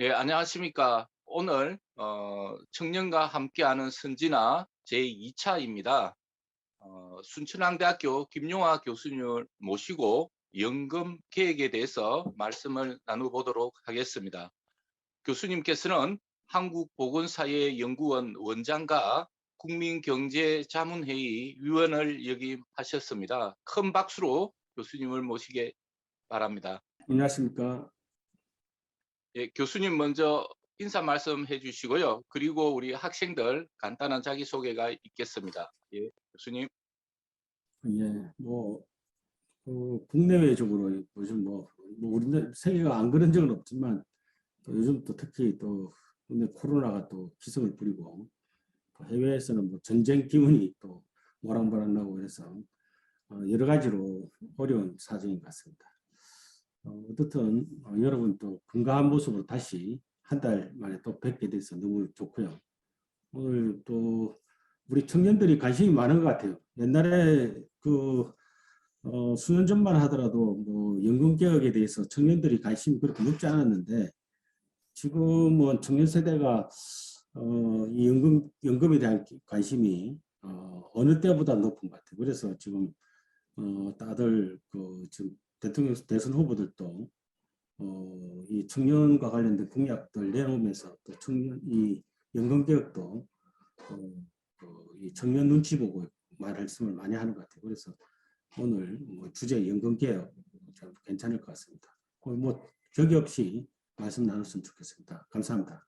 예, 안녕하십니까. 오늘 청년과 함께하는 선진화 제2차입니다. 순천향대학교 김용화 교수님을 모시고 연금 계획에 대해서 말씀을 나눠보도록 하겠습니다. 교수님께서는 한국보건사회연구원 원장과 국민경제자문회의 위원을 역임하셨습니다. 큰 박수로 교수님을 모시게 바랍니다. 안녕하십니까. 예, 교수님 먼저 인사 말씀해 주시고요. 그리고 우리 학생들 간단한 자기소개가 있겠습니다. 예, 교수님. 예, 국내외적으로 요즘 우리나라 세계가 안 그런 적은 없지만 또 요즘 또 특히 또 국내 코로나가 또 기승을 부리고 또 해외에서는 전쟁 기운이 또 모락모락 나고 해서 여러 가지로 어려운 사정인 것 같습니다. 어떻든 여러분 또 건강한 모습으로 다시 한 달 만에 또 뵙게 돼서 너무 좋고요. 오늘 또 우리 청년들이 관심이 많은 것 같아요. 옛날에 수년 전만 하더라도 연금 개혁에 대해서 청년들이 관심이 그렇게 높지 않았는데 지금은 청년 세대가 이 연금에 대한 관심이 어느 때보다 높은 것 같아요. 그래서 지금 다들 지금 대통령 대선 후보들도 이 청년과 관련된 공약들 내놓으면서 또 이 연금 개혁도 이 청년 눈치 보고 말씀을 많이 하는 것 같아요. 그래서 오늘 주제 연금 개혁 참 괜찮을 것 같습니다. 격이 없이 말씀 나눴으면 좋겠습니다. 감사합니다.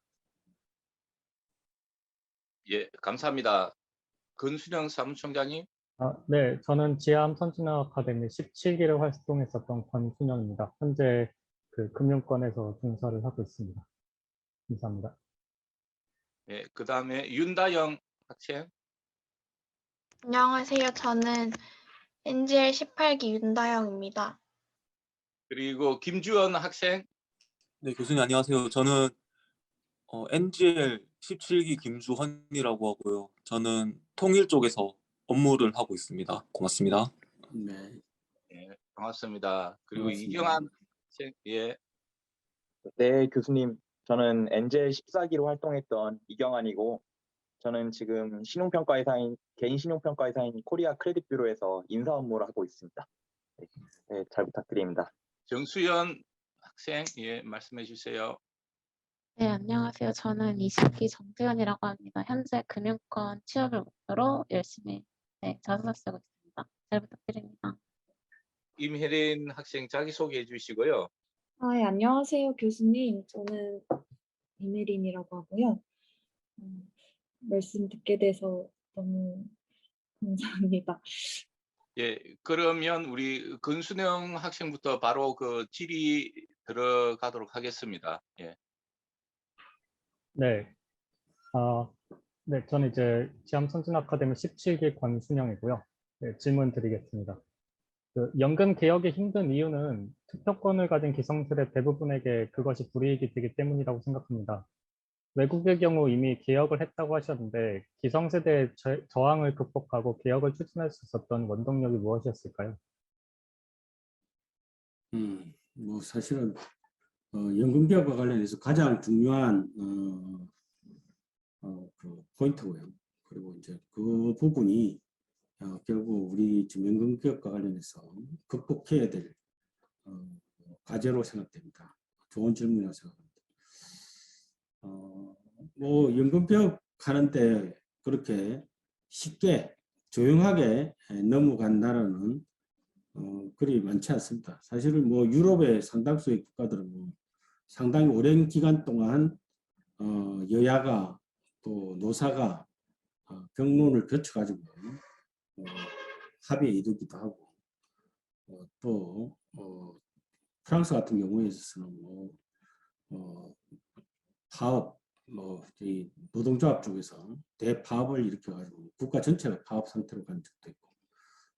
예, 감사합니다. 권순영 사무총장님. 네, 저는 지암 선진화 아카데미 17기를 활동했었던 권순영입니다. 현재 금융권에서 종사를 하고 있습니다. 감사합니다. 예, 그 다음에 윤다영 학생. 안녕하세요. 저는 NGL 18기 윤다영입니다. 그리고 김주연 학생. 네, 교수님 안녕하세요. 저는 NGL 17기 김주헌이라고 하고요. 저는 통일 쪽에서 업무를 하고 있습니다. 고맙습니다. 네. 예, 반갑습니다. 그리고 반갑습니다. 이경환 학생. 예. 네, 교수님. 저는 엔젤 14기로 활동했던 이경환이고, 저는 지금 개인 신용평가 회사인 코리아 크레딧 뷰로에서 인사 업무를 하고 있습니다. 네, 잘 부탁드립니다. 정수연 학생. 예, 말씀해 주세요. 네, 안녕하세요. 저는 20기 정수연이라고 합니다. 현재 금융권 취업을 목표로 열심히 자소서 쓰고 있습니다. 잘 부탁드립니다. 임혜린 학생 자기소개해 주시고요. 네, 안녕하세요, 교수님. 저는 이메린이라고 하고요. 말씀 듣게 돼서 너무 감사합니다. 예, 그러면 우리 권순영 학생부터 바로 질의 들어가도록 하겠습니다. 예. 네, 네, 저는 이제 지암 선진화 아카데미 17기 권순영이고요. 네, 질문 드리겠습니다. 연금 개혁이 힘든 이유는 투표권을 가진 기성세대 대부분에게 그것이 불이익이 되기 때문이라고 생각합니다. 외국의 경우 이미 개혁을 했다고 하셨는데 기성세대의 저항을 극복하고 개혁을 추진할 수 있었던 원동력이 무엇이었을까요? 사실은 연금 개혁과 관련해서 가장 중요한 포인트고요. 그리고 이제 그 부분이 결국 우리 지금 연금 개혁과 관련해서 극복해야 될 과제로 생각됩니다. 좋은 질문이라고 생각합니다. 연금 개혁 하는데 그렇게 쉽게 조용하게 넘어간 나라는 그리 많지 않습니다. 사실은 유럽의 상당수의 국가들은 상당히 오랜 기간 동안 여야가 또 노사가 경론을 거쳐가지고 합의에 이르기도 하고 또 프랑스 같은 경우에 있어서는 파업 이 노동조합 쪽에서 대파업을 일으켜가지고 국가 전체가 파업 상태로 간 적도 있고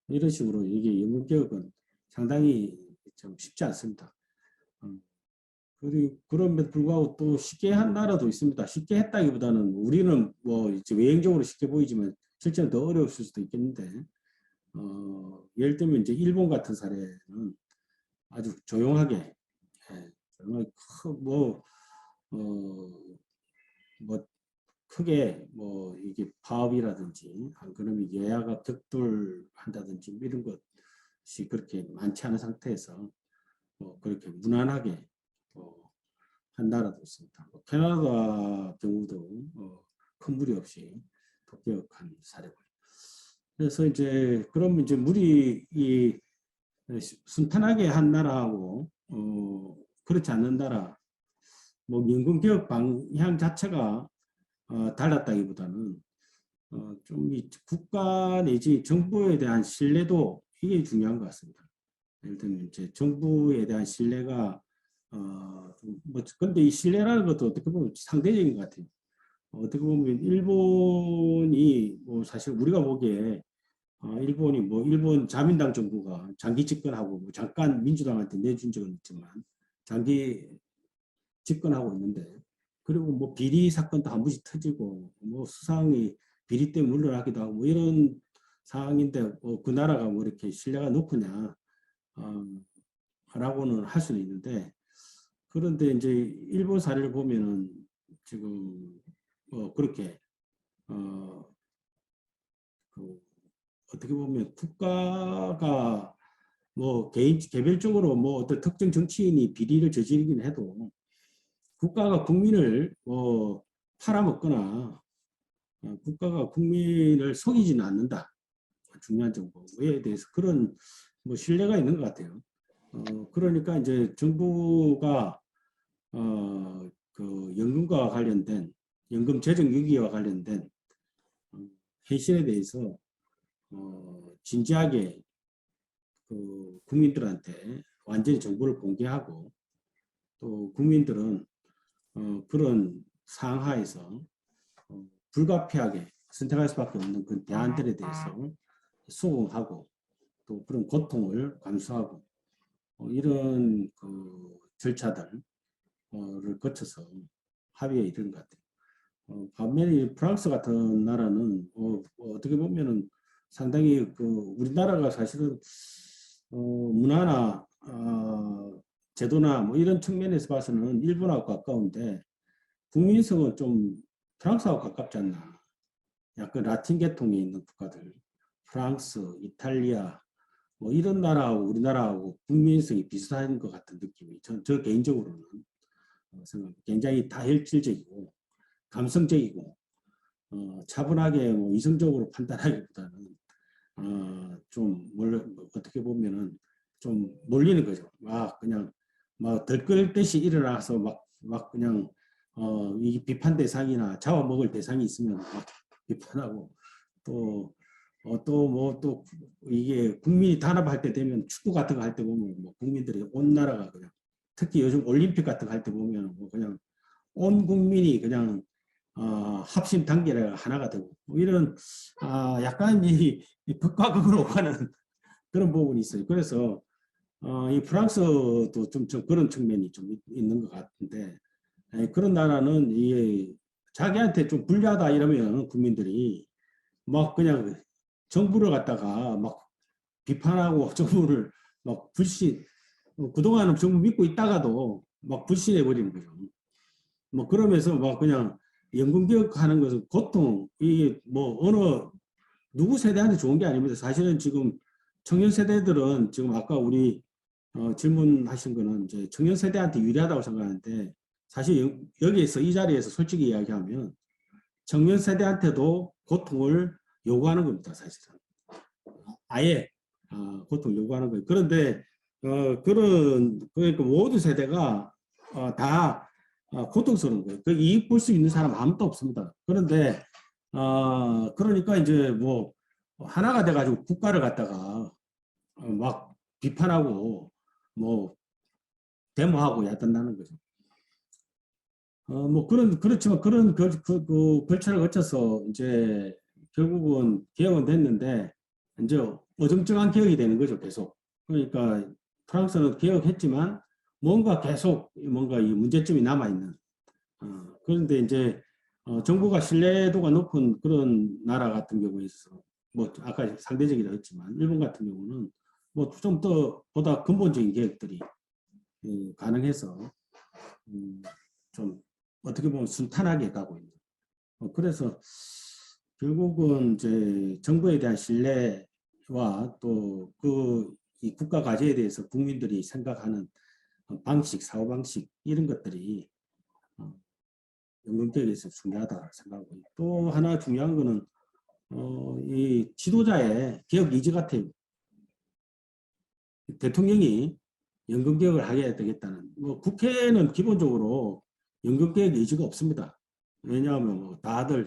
이런 식으로 이게 연금 개혁은 상당히 좀 쉽지 않습니다. 그리고 그럼에도 불구하고 또 쉽게 한 나라도 있습니다. 쉽게 했다기보다는 우리는 이제 외형적으로 쉽게 보이지만 실제는 더 어려웠을 수도 있겠는데 예를 들면 이제 일본 같은 사례는 아주 조용하게 뭐 크게 뭐 이게 파업이라든지 안 그러면 여야가 격돌한다든지 뭐 이런 것이 그렇게 많지 않은 상태에서 그렇게 무난하게 한 나라도 있습니다. 캐나다 경우도 큰 무리 없이 독재한 사례고. 그래서 이제 그러면 이제 무리 이 순탄하게 한 나라하고 그렇지 않는 나라, 뭐 연금 개혁 방향 자체가 달랐다기보다는 좀 이 국가 내지 정부에 대한 신뢰도 이게 중요한 것 같습니다. 예를 들면 이제 정부에 대한 신뢰가 뭐 근데 이 신뢰라는 것도 어떻게 보면 상대적인 것 같아요. 어떻게 보면 일본이 뭐 사실 우리가 보기에 일본이 뭐 일본 자민당 정부가 장기 집권하고 뭐 잠깐 민주당한테 내준 적은 있지만 장기 집권하고 있는데, 그리고 뭐 비리 사건도 한 번씩 터지고 뭐 수상이 비리 때문에 물러나기도 하고 뭐 이런 상황인데 그 나라가 뭐 이렇게 신뢰가 높으냐 라고는 할 수는 있는데, 그런데 이제 일본 사례를 보면은 지금 그렇게 어떻게 보면 국가가 뭐 개별적으로 뭐 어떤 특정 정치인이 비리를 저지르긴 해도 국가가 국민을 팔아먹거나 국가가 국민을 속이지는 않는다. 중요한 정보에 대해서 그런 뭐 신뢰가 있는 것 같아요. 그러니까 이제 정부가 그 연금과 관련된 연금 재정 유기와 관련된 해신에 대해서 진지하게 그 국민들한테 완전히 정보를 공개하고, 또 국민들은 그런 상하에서 불가피하게 선택할 수밖에 없는 그 대안들에 대해서 수긍하고 또 그런 고통을 감수하고 이런 그 절차들을 거쳐서 합의에 이르는 것 같아요. 반면에 프랑스 같은 나라는 어떻게 보면은 상당히 그 우리나라가 사실은 문화나 제도나 뭐 이런 측면에서 봐서는 일본하고 가까운데 국민성은 좀 프랑스하고 가깝지 않나. 약간 라틴 계통에 있는 국가들, 프랑스, 이탈리아 뭐 이런 나라하고 우리나라하고 국민성이 비슷한 것 같은 느낌이 저 개인적으로는 생각합니다. 굉장히 다혈질적이고 감성적이고 차분하게 뭐 이성적으로 판단하기보다는 좀 어떻게 보면은 좀 몰리는 거죠. 그냥 막 들끓 듯이 일어나서 막 그냥 이 비판 대상이나 잡아먹을 대상이 있으면 막 비판하고, 또 이게 국민이 단합할 때 되면 축구 같은 거 할 때 보면 뭐 국민들이 온 나라가 그냥, 특히 요즘 올림픽 같은 거 할 때 보면 뭐 그냥 온 국민이 그냥 합심 단계가 하나가 되고 뭐 이런 약간 이 극과 극으로 가는 그런 부분이 있어요. 그래서 이 프랑스도 좀 그런 측면이 좀 있는 것 같은데, 그런 나라는 이 자기한테 좀 불리하다 이러면 국민들이 막 그냥 정부를 갖다가 막 비판하고 정부를 막 그동안은 정부 믿고 있다가도 막 불신해 버리는 거죠. 뭐 그러면서 막 그냥 연금 개혁하는 것은 고통, 이게 뭐 어느 누구 세대한테 좋은 게 아닙니다. 사실은 지금 청년 세대들은 지금 아까 우리 질문하신 거는 이제 청년 세대한테 유리하다고 생각하는데, 사실 여기에서 이 자리에서 솔직히 이야기하면 청년 세대한테도 고통을 요구하는 겁니다. 사실은 아예 고통 요구하는 거예요. 그런데 그러니까 모든 세대가 다 고통스러운 거예요. 그 이익 볼 수 있는 사람 아무도 없습니다. 그런데 그러니까 이제 뭐 하나가 돼가지고 국가를 갖다가 막 비판하고 뭐 데모하고 야단나는 거죠. 뭐 그렇지만 그런 그 절차를 거쳐서 이제 결국은 개혁은 됐는데 이제 어정쩡한 개혁이 되는 거죠, 계속. 그러니까 프랑스는 개혁했지만 뭔가 계속 뭔가 이 문제점이 남아 있는. 그런데 이제 정부가 신뢰도가 높은 그런 나라 같은 경우에 있어서 뭐 아까 상대적이라 했지만 일본 같은 경우는 뭐 좀 더 보다 근본적인 개혁들이 가능해서 좀 어떻게 보면 순탄하게 가고 있는. 그래서 결국은 이제 정부에 대한 신뢰와 또 이 국가 과제에 대해서 국민들이 생각하는 방식, 사고 방식 이런 것들이 연금개혁에서 중요하다 생각하고, 또 하나 중요한 거는 이 지도자의 개혁 의지 같아요. 대통령이 연금개혁을 하게 되겠다는, 뭐 국회는 기본적으로 연금개혁 의지가 없습니다. 왜냐하면 뭐 다들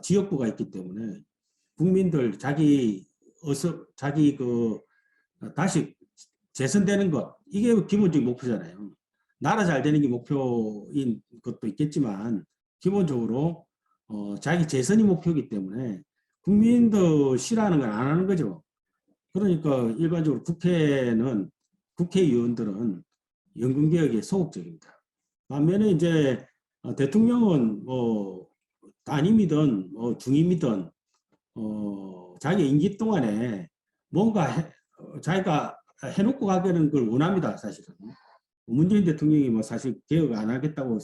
지역구가 있기 때문에 국민들 자기 다시 재선되는 것, 이게 기본적인 목표잖아요. 나라 잘 되는 게 목표인 것도 있겠지만 기본적으로 자기 재선이 목표이기 때문에 국민도 싫어하는 건 안 하는 거죠. 그러니까 일반적으로 국회의원들은 연금개혁에 소극적입니다. 반면에 이제 대통령은 뭐 단임이든 중임이든 자기 임기 동안에 뭔가 자기가 해놓고 가게는 걸 원합니다. 사실은 문재인 대통령이 뭐 사실 개혁 안 하겠다고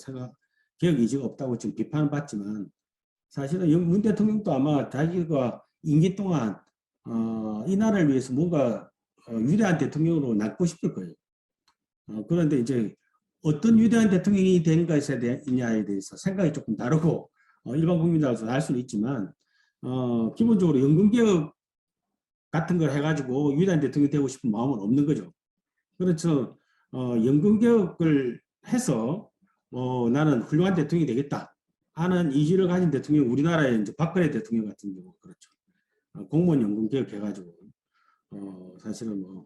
개혁 의지가 없다고 지금 비판을 받지만, 사실은 문 대통령도 아마 자기가 임기 동안 이 나라를 위해서 뭔가 위대한 대통령으로 남고 싶을 거예요. 그런데 이제 어떤 위대한 대통령이 되는 것이냐에 대해서 생각이 조금 다르고 일반 국민들도 알 수는 있지만, 기본적으로 연금개혁 같은 걸 해가지고 위대한 대통령이 되고 싶은 마음은 없는 거죠. 그래서 연금개혁을 해서 나는 훌륭한 대통령이 되겠다 하는 의지를 가진 대통령이 우리나라의 이제 박근혜 대통령 같은 경우 그렇죠. 공무원 연금개혁 해가지고 사실은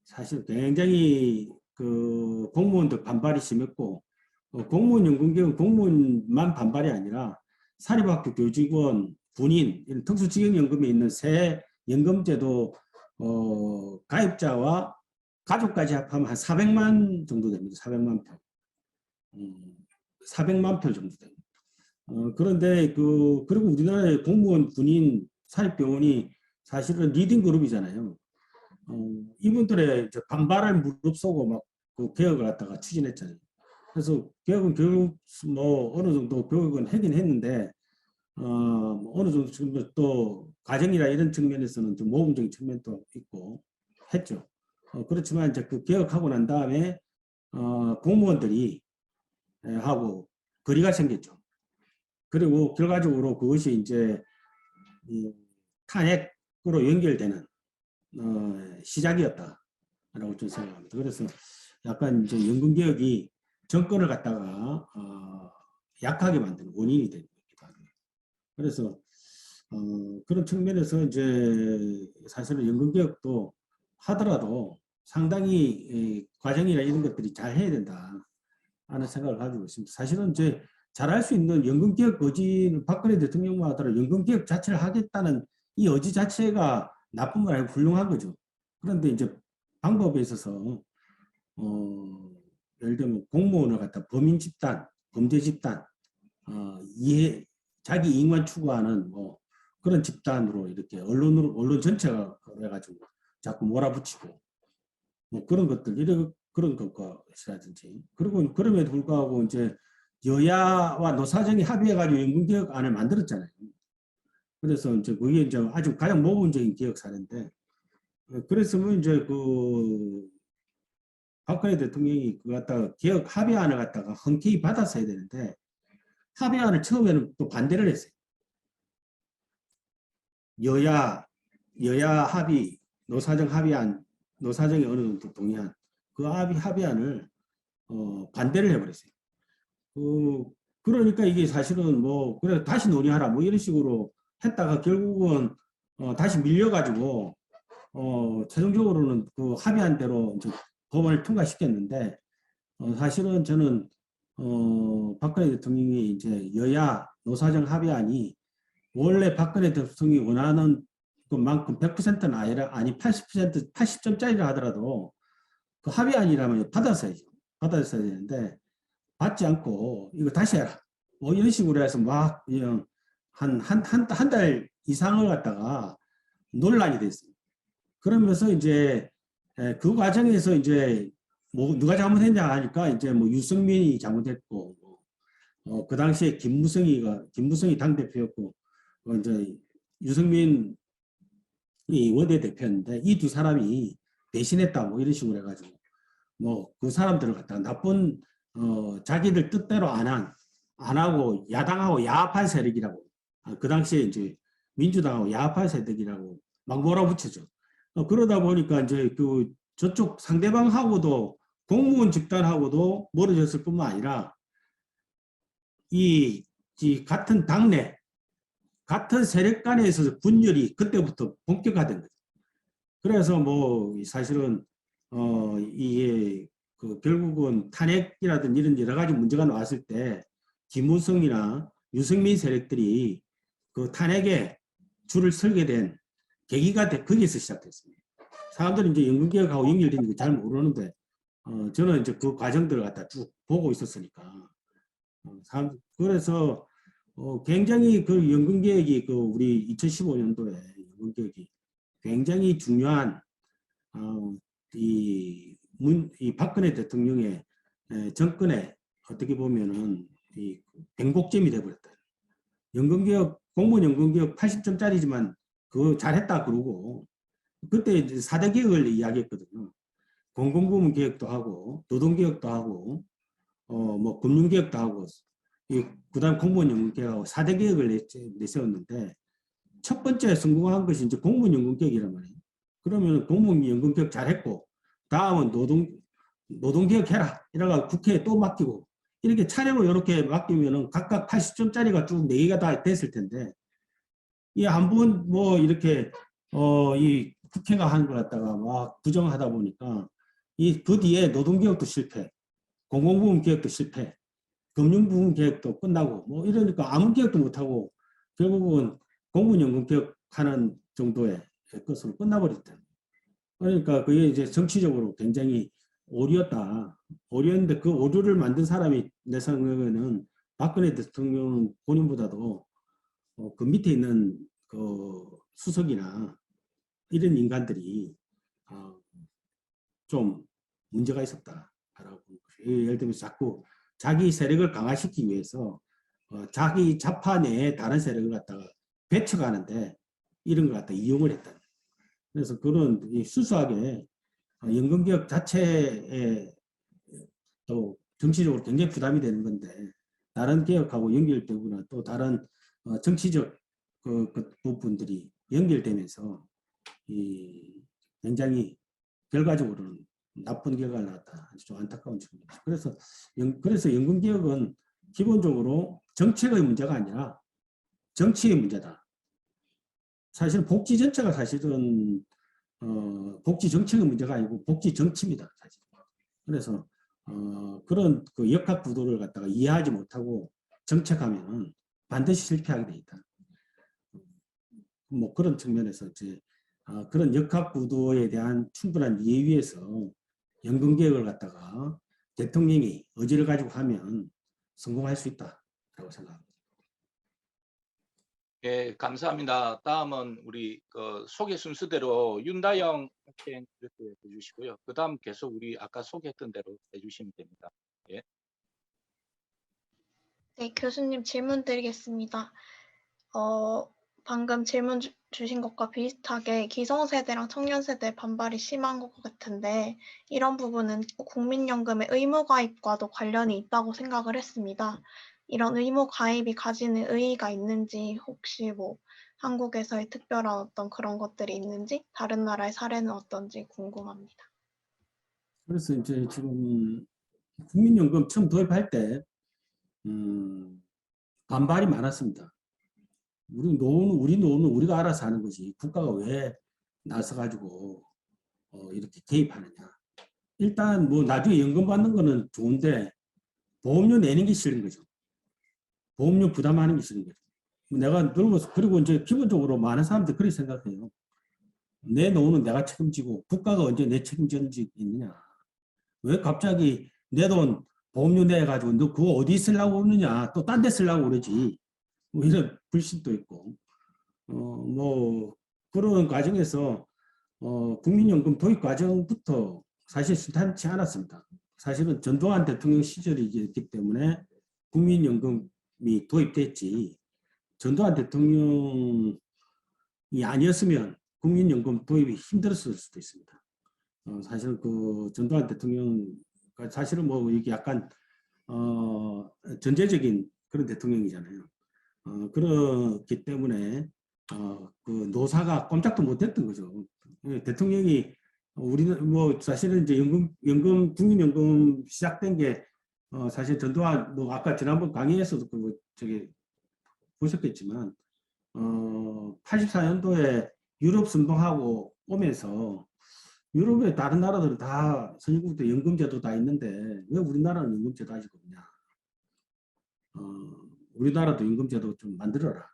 사실 굉장히 그 공무원들 반발이 심했고, 공무원 연금개혁은 공무원만 반발이 아니라 사립학교 교직원, 군인, 이런 특수직영연금에 있는 새 연금제도 가입자와 가족까지 합하면 한 400만 정도 됩니다. 400만 표. 400만 표 정도 됩니다. 그런데 그리고 우리나라의 공무원, 군인, 사립병원이 사실은 리딩 그룹이잖아요. 이분들의 이제 반발을 무릅쓰고 막 그 개혁을 갖다가 추진했잖아요. 그래서 개혁은 결국 뭐 어느 정도 교육은 하긴 했는데, 어느 정도 지금 또 가정이나 이런 측면에서는 좀 모범적인 측면도 있고 했죠. 그렇지만 이제 그 개혁하고 난 다음에 공무원들이 하고 거리가 생겼죠. 그리고 결과적으로 그것이 이제 탄핵으로 연결되는 시작이었다라고 저는 생각합니다. 그래서 약간 이제 연금개혁이 정권을 갖다가 약하게 만드는 원인이 되기도 합니다. 그래서 그런 측면에서 이제 사실은 연금개혁도 하더라도 상당히 과정이나 이런 것들이 잘 해야 된다 하는 생각을 가지고 있습니다. 사실은 이제 잘할 수 있는 연금개혁 의지는 박근혜 대통령만 하더라도 연금개혁 자체를 하겠다는 이 의지 자체가 나쁜 건 아니고 훌륭한 거죠. 그런데 이제 방법에 있어서 예를 들면 공무원을 갖다 범인 집단, 범죄 집단, 자기 이익만 추구하는 뭐 그런 집단으로 이렇게 언론 전체가 해가지고 자꾸 몰아붙이고 뭐 그런 것들, 그런 것이라든지, 그리고 그럼에도 불구하고 이제 여야와 노사정이 합의해가지고 연금개혁안을 만들었잖아요. 그래서 이제 그게 이제 아주 가장 모범적인 개혁 사례인데, 그랬으면 이제 박근혜 대통령이 그거 갖다가 개혁 합의안을 갖다가 흔쾌히 받았어야 되는데, 합의안을 처음에는 또 반대를 했어요. 여야 합의, 노사정 합의안, 노사정이 어느 정도 동의한 그 합의안을 반대를 해버렸어요. 그러니까 이게 사실은 뭐 그래 다시 논의하라 뭐 이런 식으로 했다가 결국은 다시 밀려가지고 최종적으로는 그 합의한 대로 이제 법안을 통과시켰는데, 사실은 저는 박근혜 대통령이 이제 여야 노사정 합의안이 원래 박근혜 대통령이 원하는 그만큼 100%는 아니 80%, 80점짜리를 하더라도 그 합의안이라면 받았어야 되는데 받지 않고 이거 다시 해라 뭐 이런 식으로 해서 막 한 달 이상을 갖다가 논란이 됐어요. 그러면서 이제 그 과정에서 이제 뭐 누가 잘못했냐 하니까 이제 뭐 유승민이 잘못했고 그 당시에 김무성이 당대표였고 이제 유승민이 원내대표였는데 이 두 사람이 배신했다 뭐 이런 식으로 해가지고 뭐 그 사람들을 갖다가 나쁜 자기들 뜻대로 안 하고 야당하고 야합한 세력이라고 그 당시에 이제 민주당하고 야합한 세력이라고 막 몰아붙이죠. 그러다 보니까 이제 그 저쪽 상대방하고도 공무원 집단하고도 멀어졌을 뿐만 아니라 이 같은 당내 같은 세력 간에 있어서 분열이 그때부터 본격화된 거죠. 그래서 뭐 사실은 이게 그 결국은 탄핵이라든지 이런 여러 가지 문제가 나왔을 때 김무성이나 유승민 세력들이 그 탄핵에 줄을 설게 된 계기가 거기에서 시작됐습니다. 사람들이 이제 연금개혁하고 연결되는 거 잘 모르는데 저는 이제 그 과정들을 갖다 쭉 보고 있었으니까 그래서 굉장히 그 연금개혁이 그 우리 2015년도에 연금개혁이 굉장히 중요한 이 박근혜 대통령의 정권에 어떻게 보면은 이 변곡점이 돼버렸다. 연금개혁 공무원 연금개혁 80점짜리지만 그거 잘했다 그러고 그때 이제 4대 개혁을 이야기했거든요. 공공부문 개혁도 하고 노동개혁도 하고 뭐 금융개혁도 하고 그다음 공무원 연금개혁하고 4대 개혁을 내세웠는데 첫 번째 성공한 것이 이제 공무원 연금개혁이란 말이에요. 그러면 공무원 연금개혁 잘했고 다음은 노동개혁해라 이래가 국회에 또 맡기고 이렇게 차례로 이렇게 맡기면은 각각 80점짜리가 쭉 4개가 다 됐을 텐데 이 한 번 뭐 이렇게 이 국회가 하는 걸 갖다가 막 부정하다 보니까 그 뒤에 노동개혁도 실패, 공공부문 개혁도 실패, 금융부문 개혁도 끝나고 뭐 이러니까 아무 개혁도 못하고 결국은 공무원연금 개혁하는 정도의 것으로 끝나버렸다. 그러니까 그게 이제 정치적으로 굉장히 오류였다. 오류였는데 그 오류를 만든 사람이 내 생각에는 박근혜 대통령 본인보다도 그 밑에 있는 그 수석이나 이런 인간들이 좀 문제가 있었다라고. 예를 들면 자꾸 자기 세력을 강화시키기 위해서 자기 좌파 내에 다른 세력을 갖다가 배척하는데 이런 걸 갖다 이용을 했다. 그래서 그런 수수하게 연금개혁 자체에 또 정치적으로 굉장히 부담이 되는 건데 다른 개혁하고 연결되거나 또 다른 정치적 그 부분들이 연결되면서 굉장히 결과적으로는 나쁜 결과를 낳았다. 아주 좀 안타까운 측면입니다. 그래서 연금개혁은 기본적으로 정책의 문제가 아니라 정치의 문제다. 사실 복지 전체가 사실은 복지 정책의 문제가 아니고 복지 정치입니다. 사실. 그래서 그런 그 역학 구도를 갖다가 이해하지 못하고 정책하면은 반드시 실패하게 돼 있다. 뭐 그런 측면에서 이제 그런 역학 구도에 대한 충분한 이해 위에서 연금개혁을 갖다가 대통령이 의지를 가지고 하면 성공할 수 있다라고 생각합니다. 예, 감사합니다. 다음은 우리 소개 순서대로 윤다영 학생 해주시고요. 그 다음 계속 우리 아까 소개했던 대로 해주시면 됩니다. 예. 네, 교수님 질문 드리겠습니다. 방금 질문 주신 것과 비슷하게 기성세대랑 청년세대 반발이 심한 것 같은데 이런 부분은 국민연금의 의무가입과도 관련이 있다고 생각을 했습니다. 이런 의무가입이 가지는 의의가 있는지 혹시 뭐 한국에서의 특별한 어떤 그런 것들이 있는지 다른 나라의 사례는 어떤지 궁금합니다. 그래서 이제 지금 국민연금 처음 도입할 때 반발이 많았습니다. 우리 노는 우리가 알아서 하는 거지 국가가 왜 나서가지고 이렇게 개입하느냐. 일단 뭐 나중에 연금 받는 거는 좋은데 보험료 내는 게 싫은 거죠. 보험료 부담하는 게 싫은 거죠. 내가 늙어서 그리고 이제 기본적으로 많은 사람들이 그렇게 생각해요. 내 노후는 내가 책임지고 국가가 언제 내 책임질 수 있느냐. 왜 갑자기 내 돈 보험료 내가지고 너 그거 어디 쓰려고 그러느냐. 또 딴 데 쓰려고 그러지. 뭐 이런 불신도 있고. 뭐 그런 과정에서 국민연금 도입 과정부터 사실 순탄치 않았습니다. 사실은 전두환 대통령 시절이기 때문에 국민연금이 도입됐지 전두환 대통령이 아니었으면 국민연금 도입이 힘들었을 수도 있습니다. 사실 그 전두환 대통령 사실은 뭐 이게 약간 전제적인 그런 대통령이잖아요. 그렇기 때문에 그 노사가 꼼짝도 못했던 거죠. 대통령이 우리는 뭐 사실은 이제 국민연금 시작된 게 사실 전두환 뭐 아까 지난번 강의에서도 그 저기 보셨겠지만 84년도에 유럽 선동하고 오면서 유럽의 다른 나라들은 다 선진국도 연금제도 다 있는데 왜 우리나라는 연금제도 아직 없냐? 우리나라도 연금제도 좀 만들어라.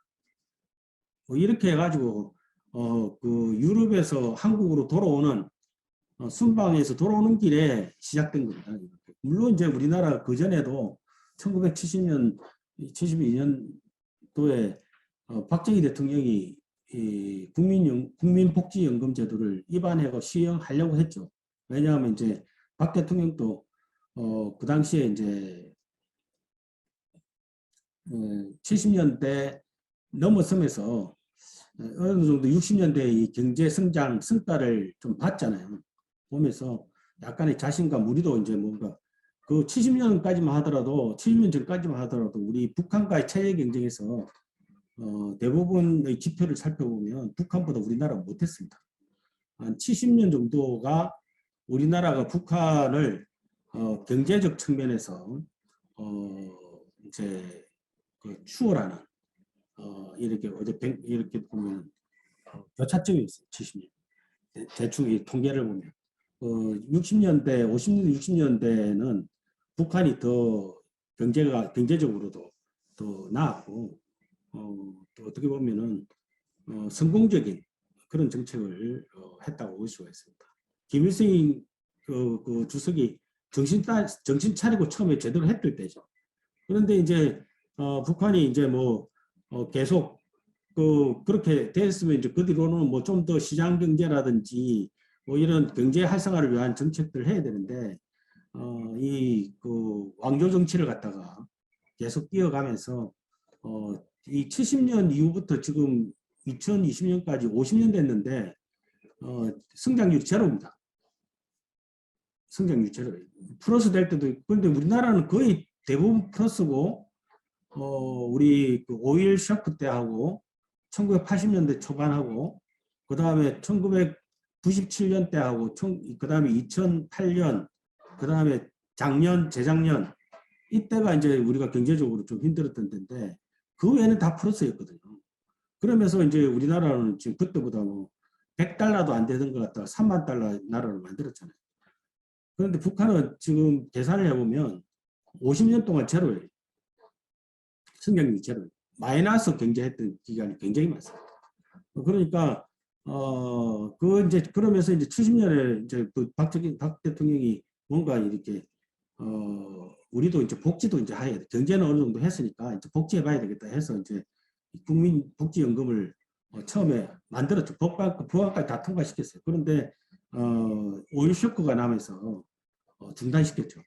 뭐 이렇게 해가지고 그 유럽에서 한국으로 돌아오는 순방에서 돌아오는 길에 시작된 겁니다. 물론 이제 우리나라 그 전에도 1972년도에 박정희 대통령이 이 국민복지연금 제도를 입안하고 시행하려고 했죠. 왜냐하면 이제 박 대통령도 그 당시에 이제 70년대 넘어서면서 어느 정도 60년대의 경제 성장 성과를 좀 봤잖아요. 보면서 약간의 자신감, 우리도 이제 뭔가 그 70년까지만 하더라도 70년 전까지만 하더라도 우리 북한과의 체제 경쟁에서 대부분의 지표를 살펴보면 북한보다 우리나라가 못했습니다. 한 70년 정도가 우리나라가 북한을 경제적 측면에서 이제 그 추월하는 이렇게 이렇게 보면 교차점이 있어요. 70년 대충 이 통계를 보면 60년대, 50년대, 60년대는 북한이 더 경제적으로도 더 나았고 또 어떻게 보면은 성공적인 그런 정책을 했다고 볼 수가 있습니다. 김일성 그 주석이 정신 차리고 처음에 제대로 했을 때죠. 그런데 이제 북한이 이제 뭐 계속 그렇게 됐으면 이제 그 뒤로는 뭐 좀 더 시장 경제라든지 뭐 이런 경제 활성화를 위한 정책들을 해야 되는데 이 그 왕조 정치를 갖다가 계속 이어가면서 이 70년 이후부터 지금 2020년까지 50년 됐는데 성장률이 제로입니다. 성장률 제로. 플러스 될 때도 있고, 그런데 우리나라는 거의 대부분 플러스고 우리 그 5.1 쇼크 때 하고 1980년대 초반하고 그 다음에 1997년 때 하고 그 다음에 2008년 그 다음에 작년 재작년 이때가 이제 우리가 경제적으로 좀 힘들었던 때인데 그 외에는 다 플러스였거든요. 그러면서 이제 우리나라는 지금 그때보다 뭐 100달러도 안 되던 것 같다가 3만 달러 나라를 만들었잖아요. 그런데 북한은 지금 계산을 해보면 50년 동안 제로예요. 성장률이 제로예요. 마이너스 경제했던 기간이 굉장히 많습니다. 그러니까 이제 그러면서 이제 70년에 이제 그 박 대통령이 뭔가 이렇게 우리도 이제 복지도 이제 해야 돼. 경제는 어느 정도 했으니까 이제 복지해 봐야 되겠다 해서 이제 국민복지연금을 처음에 만들었죠. 법안까지 다 통과시켰어요. 그런데 5.1 쇼크가 나면서 중단시켰죠.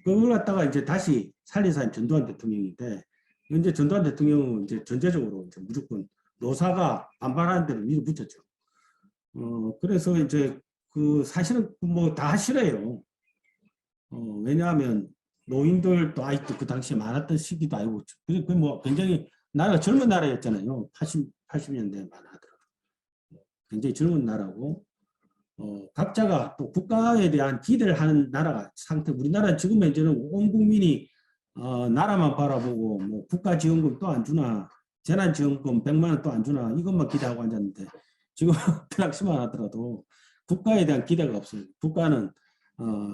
그걸 갖다가 이제 다시 살린 사람이 전두환 대통령인데 이제 전두환 대통령은 이제 전제적으로 이제 무조건 노사가 반발하는 대로 밀어붙였죠. 그래서 이제 그 사실은 뭐 다 싫어요. 왜냐하면 노인들도 아직도 그 당시에 많았던 시기도 아니고 그 뭐 굉장히 나라가 젊은 나라였잖아요. 80년대만 하더라도 굉장히 젊은 나라고 각자가 또 국가에 대한 기대를 하는 나라가 상태. 우리나라 지금 현재는 온 국민이 나라만 바라보고 뭐 국가지원금 또 안 주나 재난지원금 100만 원 또 안 주나 이것만 기대하고 앉았는데 지금 그 당시만 하더라도 국가에 대한 기대가 없어요. 국가는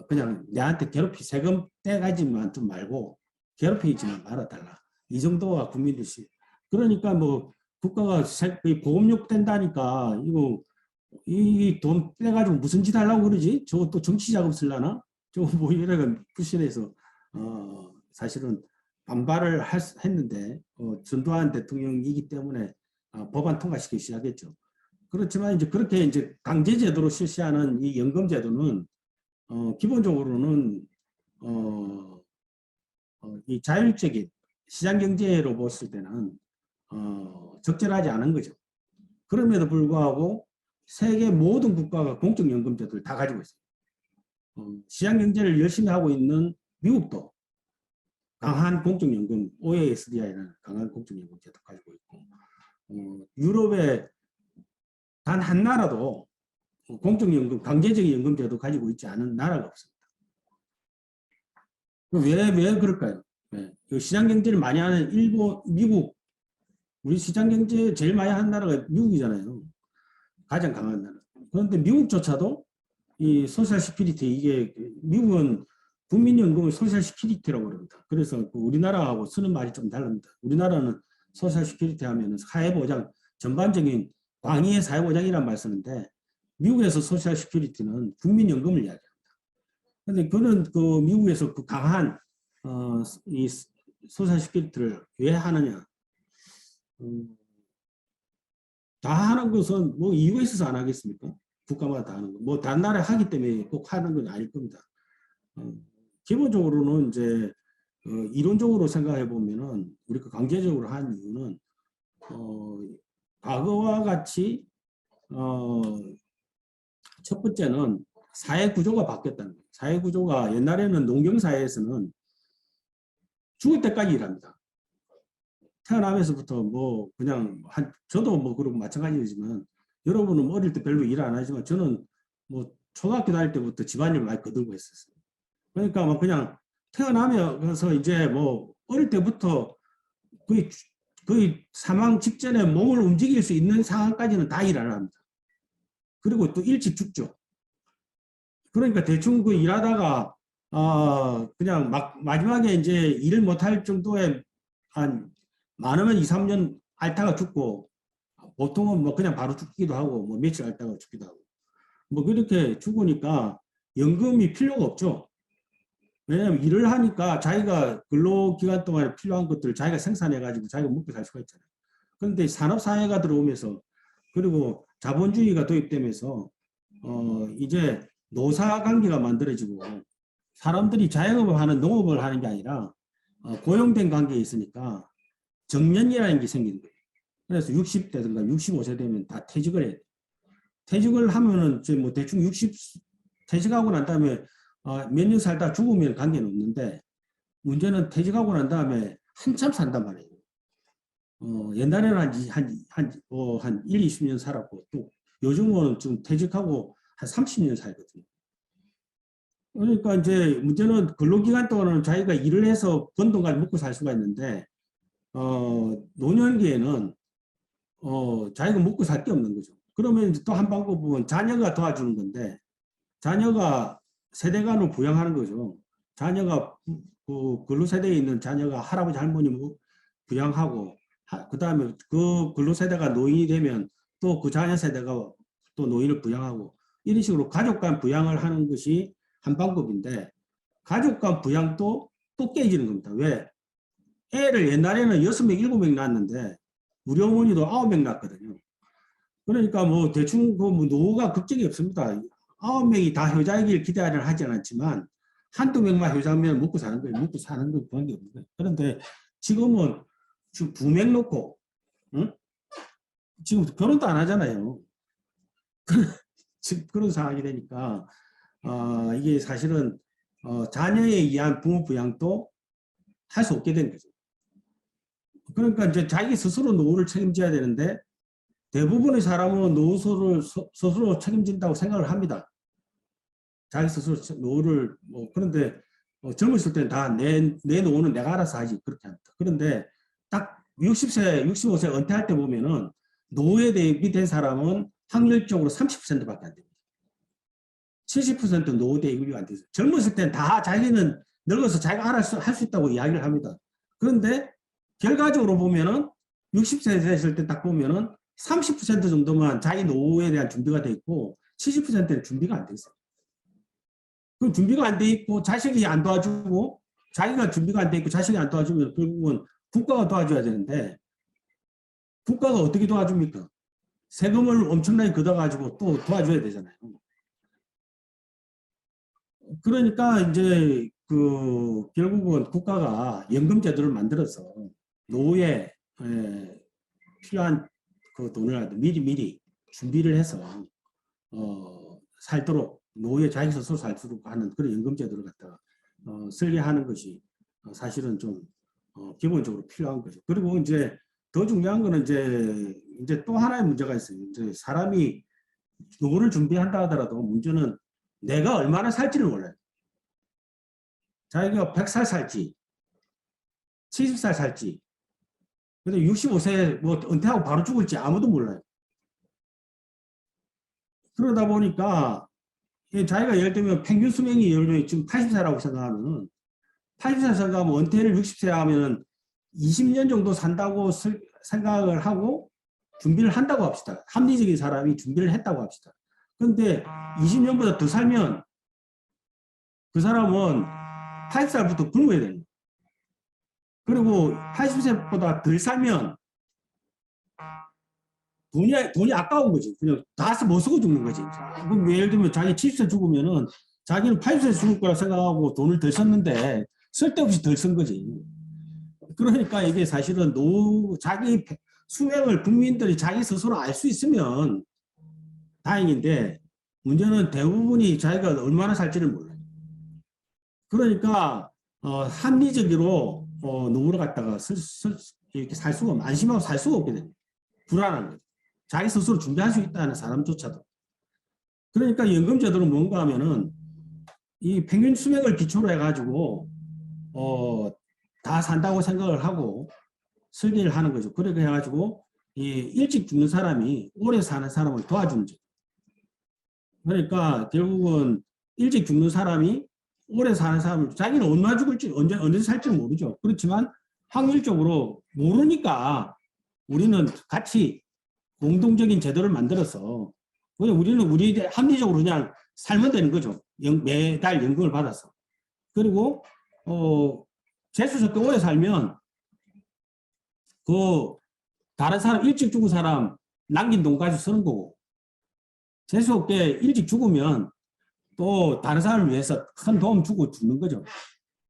그냥 내한테 세금 떼가지만 좀 말고 괴롭히지만 말아달라. 이 정도가 국민들이. 그러니까 뭐 국가가 보험료 뗀다니까 이거 이 돈 떼가지고 무슨 짓 하려고 그러지? 저거 또 정치 자금 쓰려나? 저거 뭐 이래가 부신해서 사실은 반발을 했는데 전두환 대통령이기 때문에 법안 통과시키기 시작했죠. 그렇지만 이제 그렇게 이제 강제제도로 실시하는 이 연금제도는 기본적으로는 이 자율적인 시장 경제로 봤을 때는 적절하지 않은 거죠. 그럼에도 불구하고 세계 모든 국가가 공적연금 제도를 다 가지고 있어요. 시장 경제를 열심히 하고 있는 미국도 강한 공적연금 OASDI라는 강한 공적연금 제도 가지고 있고, 유럽의 단 한 나라도 공적연금 강제적인 연금 제도 가지고 있지 않은 나라가 없습니다. 왜 그럴까요? 시장 경제를 많이 하는 일본, 미국, 우리 시장 경제 제일 많이 하는 나라가 미국이잖아요. 가장 강한 나라. 그런데 미국조차도 이 소셜 시큐리티, 이게 미국은 국민연금을 소셜 시큐리티라고 그럽니다. 그래서 우리나라하고 쓰는 말이 좀 다릅니다. 우리나라는 소셜 시큐리티 하면 사회보장, 전반적인 광의의 사회보장이란 말 쓰는데, 미국에서 소셜 시큐리티는 국민연금을 이야기합니다. 그런데 그는 그 미국에서 그 강한 이 소셜 시큐리티를 왜 하느냐? 다 하는 것은 뭐 이유가 있어서 안 하겠습니까? 국가마다 다 하는 거. 뭐 다른 나라에 하기 때문에 꼭 하는 건 아닐 겁니다. 기본적으로는 이제 이론적으로 생각해 보면은 우리가 강제적으로 한 이유는 과거와 같이 첫 번째는 사회 구조가 바뀌었다는 거예요. 사회 구조가 옛날에는 농경 사회에서는 죽을 때까지 일합니다. 태어나면서부터 뭐 그냥 저도 뭐 그러고 마찬가지지만 여러분은 어릴 때 별로 일 안 하지만 저는 뭐 초등학교 다닐 때부터 집안일 많이 거들고 했었어요. 그러니까 뭐 그냥 태어나면서 이제 뭐 어릴 때부터 거의 사망 직전에 몸을 움직일 수 있는 상황까지는 다 일을 합니다. 그리고 또 일찍 죽죠. 그러니까 대충 그 일하다가 그냥 마지막에 이제 일을 못할 정도의 한 많으면 2, 3년 앓다가 죽고, 보통은 뭐 그냥 바로 죽기도 하고 뭐 며칠 앓다가 죽기도 하고 뭐 그렇게 죽으니까 연금이 필요가 없죠. 왜냐하면 일을 하니까 자기가 근로기간 동안에 필요한 것들을 자기가 생산해 가지고 자기가 먹고 살 수가 있잖아요. 그런데 산업사회가 들어오면서, 그리고 자본주의가 도입되면서 이제 노사관계가 만들어지고 사람들이 자영업을 하는, 농업을 하는 게 아니라 고용된 관계에 있으니까 정년이라는 게 생기는 거예요. 그래서 60대든가 65세 되면 다 퇴직을 해요. 퇴직을 하면은 이제 뭐 대충 퇴직하고 난 다음에 몇 년 살다 죽으면 관계는 없는데, 문제는 퇴직하고 난 다음에 한참 산단 말이에요. 옛날에는 한 1, 20년 살았고, 또 요즘은 좀 퇴직하고 한 30년 살거든요. 그러니까 이제 문제는 근로기간 동안은 자기가 일을 해서 번 돈 가지고 먹고 살 수가 있는데, 노년기에는 자기가 먹고 살 게 없는 거죠. 그러면 또 한 방법은 자녀가 도와주는 건데, 자녀가 세대간을 부양하는 거죠. 자녀가 그 근로세대에 있는 자녀가 할아버지 할머니 부양하고, 그 다음에 그 근로세대가 노인이 되면 또 그 자녀 세대가 또 노인을 부양하고, 이런 식으로 가족 간 부양을 하는 것이 한 방법인데, 가족 간 부양도 또 깨지는 겁니다. 왜? 애를 옛날에는 6명, 7명 낳았는데 우리 어머니도 9명 낳았거든요. 그러니까 뭐 대충 그 뭐 노후가 걱정이 없습니다. 9명이 다 효자이길 기대하는 하지는 않지만 한두 명만 효자면 먹고 사는 거예요. 먹고 사는 거 관계 없는 거예요. 그런데 지금은 지금 2명 놓고, 응? 지금 결혼도 안 하잖아요. 지금 그런 상황이 되니까 이게 사실은 자녀에 의한 부모 부양도 할 수 없게 된 거죠. 그러니까 이제 자기 스스로 노후를 책임져야 되는데, 대부분의 사람은 노후를 스스로 책임진다고 생각을 합니다. 자기 스스로 노후를 그런데 젊었을 때는 다 내 노후는 내가 알아서 하지, 그렇게 합니다. 그런데 딱 60세, 65세 은퇴할 때 보면은 노후에 대비된 사람은 확률적으로 30%밖에 안 됩니다. 70% 노후 대비가 안 돼서, 젊었을 때는 다 자기는 늙어서 자기가 알아서 할 수 있다고 이야기를 합니다. 그런데 결과적으로 보면은 60세 됐을 때 딱 보면은 30% 정도만 자기 노후에 대한 준비가 돼 있고 70%는 준비가 안 돼 있어요. 그럼 준비가 안 돼 있고 자식이 안 도와주고, 자기가 준비가 안 돼 있고 자식이 안 도와주면 결국은 국가가 도와줘야 되는데, 국가가 어떻게 도와줍니까? 세금을 엄청나게 걷어가지고 또 도와줘야 되잖아요. 그러니까 이제 그 결국은 국가가 연금 제도를 만들어서 노후에 필요한 그 돈을 미리 준비를 해서 살도록 노후에 자기 스스로 살도록 하는 그런 연금 제도를 갖다가 설계하는 것이 사실은 좀 기본적으로 필요한 거죠. 그리고 이제 더 중요한 거는 이제 또 하나의 문제가 있어요. 이제 사람이 노후를 준비한다 하더라도 문제는 내가 얼마나 살지를 몰라요. 자기가 100살 살지, 70살 살지, 근데 65세 뭐 은퇴하고 바로 죽을지 아무도 몰라요. 그러다 보니까 자기가 예를 들면 평균 수명이 예를 들면 지금 80세라고 생각하면 80세 생각하면 은퇴를 60세 하면 20년 정도 산다고 생각을 하고 준비를 한다고 합시다. 합리적인 사람이 준비를 했다고 합시다. 그런데 20년보다 더 살면 그 사람은 80살부터 굶어야 돼요. 그리고 80세보다 덜 살면 돈이 아까운 거지. 그냥 다 못 쓰고 죽는 거지. 그럼 예를 들면 자기 70세 죽으면은 자기는 80세 죽을 거라 생각하고 돈을 덜 썼는데 쓸데없이 덜 쓴 거지. 그러니까 이게 사실은 자기 수명을 국민들이 자기 스스로 알 수 있으면 다행인데 문제는 대부분이 자기가 얼마나 살지를 몰라요. 그러니까 합리적으로 노후를 갖다가 이렇게 살 수가 안심하고 살 수가 없게 됩니다. 불안한 거죠. 자기 스스로 준비할 수 있다는 사람조차도. 그러니까 연금제도는 뭔가 하면은 이 평균 수명을 기초로 해가지고 다 산다고 생각을 하고 설계를 하는 거죠. 그렇게 해가지고 이 일찍 죽는 사람이 오래 사는 사람을 도와주는 죠. 그러니까 결국은 일찍 죽는 사람이 오래 사는 사람을 자기는 얼마나 죽을지 언제 살지 모르죠. 그렇지만 확률적으로 모르니까 우리는 같이 공동적인 제도를 만들어서 우리는 합리적으로 그냥 살면 되는 거죠. 매달 연금을 받아서. 그리고 재수없게 오래 살면 그 다른 사람 일찍 죽은 사람 남긴 돈 가지고 쓰는 거고 재수없게 일찍 죽으면 또 다른 사람을 위해서 큰 도움 주고 죽는 거죠.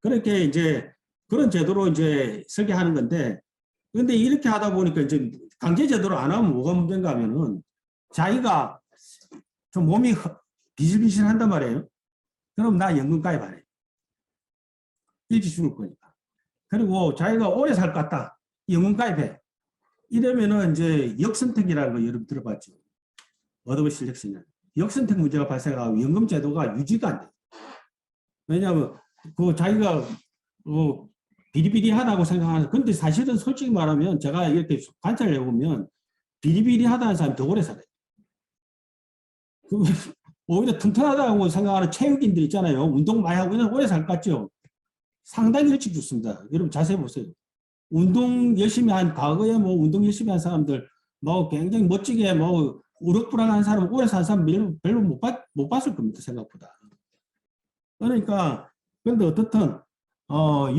그렇게 이제 그런 제도로 이제 설계하는 건데 그런데 이렇게 하다 보니까 이제 강제 제도를 안 하면 뭐가 문제인가 하면은 자기가 좀 몸이 비실비실 한단 말이에요. 그럼 나 연금 가입 안 해. 일찍 죽을 거니까. 그리고 자기가 오래 살 것 같다. 연금 가입해. 이러면은 이제 역선택이라는 거 여러분 들어봤죠? 어드버 실렉션은. 역선택 문제가 발생하고 연금 제도가 유지가 안 돼. 왜냐하면 그 자기가 비리비리하다고 생각하는 근데 사실은 솔직히 말하면 제가 이렇게 관찰을 해보면 비리비리하다는 사람이 더 오래 살아요. 오히려 튼튼하다고 생각하는 체육인들 있잖아요. 운동 많이 하고 그냥 오래 살 것 같죠? 상당히 일찍 죽습니다. 여러분 자세히 보세요. 운동 열심히 한 과거에 뭐 운동 열심히 한 사람들 뭐 굉장히 멋지게 뭐 우럭부락한 사람 오래 산 사람 별로 못 봤을 겁니다. 생각보다. 그러니까 근데 어떻든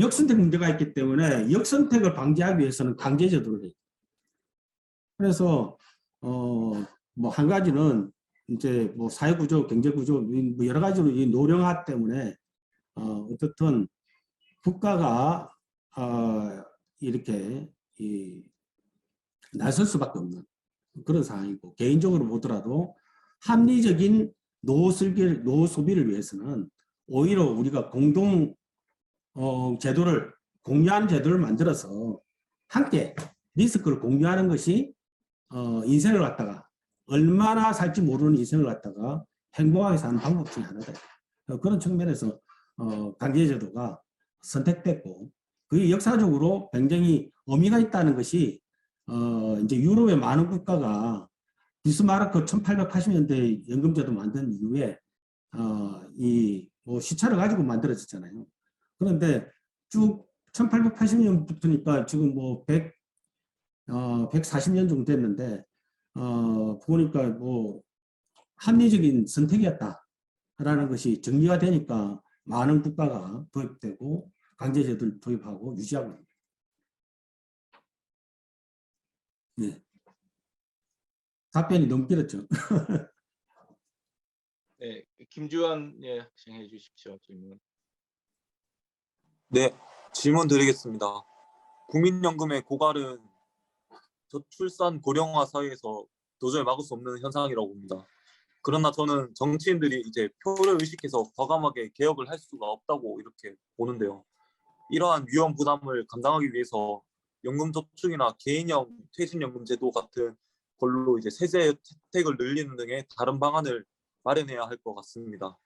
역선택 문제가 있기 때문에 역선택을 방지하기 위해서는 강제제도를 해요. 그래서 뭐 한 가지는 이제 뭐 사회구조, 경제구조 뭐 여러 가지로 이 노령화 때문에 어떻든 국가가 이렇게 나설 수밖에 없는 그런 상황이고 개인적으로 보더라도 합리적인 노후 소비를 위해서는 오히려 우리가 공동 제도를 공유하는 제도를 만들어서 함께 리스크를 공유하는 것이 인생을 갖다가 얼마나 살지 모르는 인생을 갖다가 행복하게 사는 방법 중에 하나다. 그런 측면에서 강제제도가 선택됐고 그게 역사적으로 굉장히 의미가 있다는 것이 이제 유럽의 많은 국가가 비스마르크 1880년대 연금제도 만든 이후에 이 뭐 시차를 가지고 만들어졌잖아요. 그런데 쭉 1880년부터니까 지금 뭐 140년 정도 됐는데 보니까 뭐 합리적인 선택이었다라는 것이 정리가 되니까 많은 국가가 도입되고 강제제도를 도입하고 유지하고 있습니다. 네. 답변이 너무 길었죠. 네, 김주원 예, 시행해 주십시오. 질문. 네, 질문 드리겠습니다. 국민연금의 고갈은 저출산 고령화 사회에서 도저히 막을 수 없는 현상이라고 봅니다. 그러나 저는 정치인들이 이제 표를 의식해서 과감하게 개혁을 할 수가 없다고 이렇게 보는데요. 이러한 위험 부담을 감당하기 위해서 연금저축이나 개인형 퇴직연금 제도 같은 걸로 이제 세제 혜택을 늘리는 등의 다른 방안을 마련해야 할 것 같습니다.